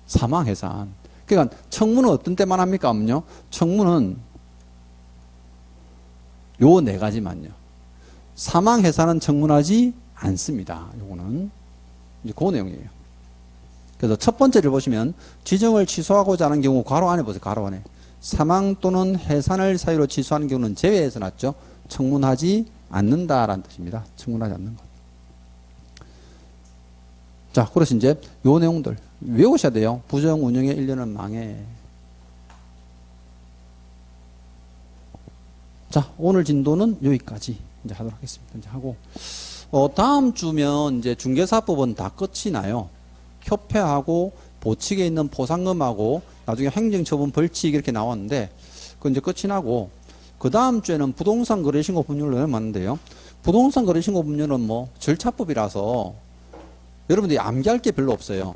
사망 해산. 그러니까 청문은 어떤 때만 합니까? 없요? 청문은 요 네 가지만요. 사망 해산은 청문하지 않습니다. 요거는 이제 그 내용이에요. 그래서 첫 번째를 보시면 지정을 취소하고자 하는 경우 괄호 안에 보세요. 괄호 안에 사망 또는 해산을 사유로 취소하는 경우는 제외해서 놨죠. 청문하지 않는다라는 뜻입니다. 청문하지 않는 것. 자, 그래서 이제 요 내용들 외우셔야 돼요. 부정 운영의 1년은 망해. 자, 오늘 진도는 여기까지 이제 하도록 하겠습니다. 이제 하고, 다음 주면 이제 중개사법은 다 끝이 나요. 협회하고 보칙에 있는 포상금하고 나중에 행정처분 벌칙 이렇게 나왔는데, 그 이제 끝이 나고, 그 다음 주에는 부동산 거래신고 법률로 넘어갔는데요. 부동산 거래신고 법률은 뭐 절차법이라서 여러분들이 암기할 게 별로 없어요.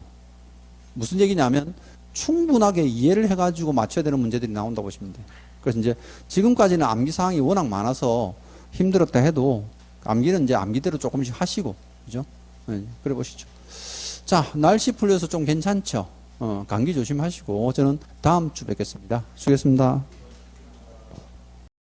무슨 얘기냐면 충분하게 이해를 해가지고 맞춰야 되는 문제들이 나온다고 보시면 돼요. 그래서 이제 지금까지는 암기 사항이 워낙 많아서 힘들었다 해도 암기는 이제 암기대로 조금씩 하시고, 그죠? 네, 그래 보시죠. 자, 날씨 풀려서 좀 괜찮죠? 감기 조심하시고 저는 다음 주 뵙겠습니다. 수고했습니다.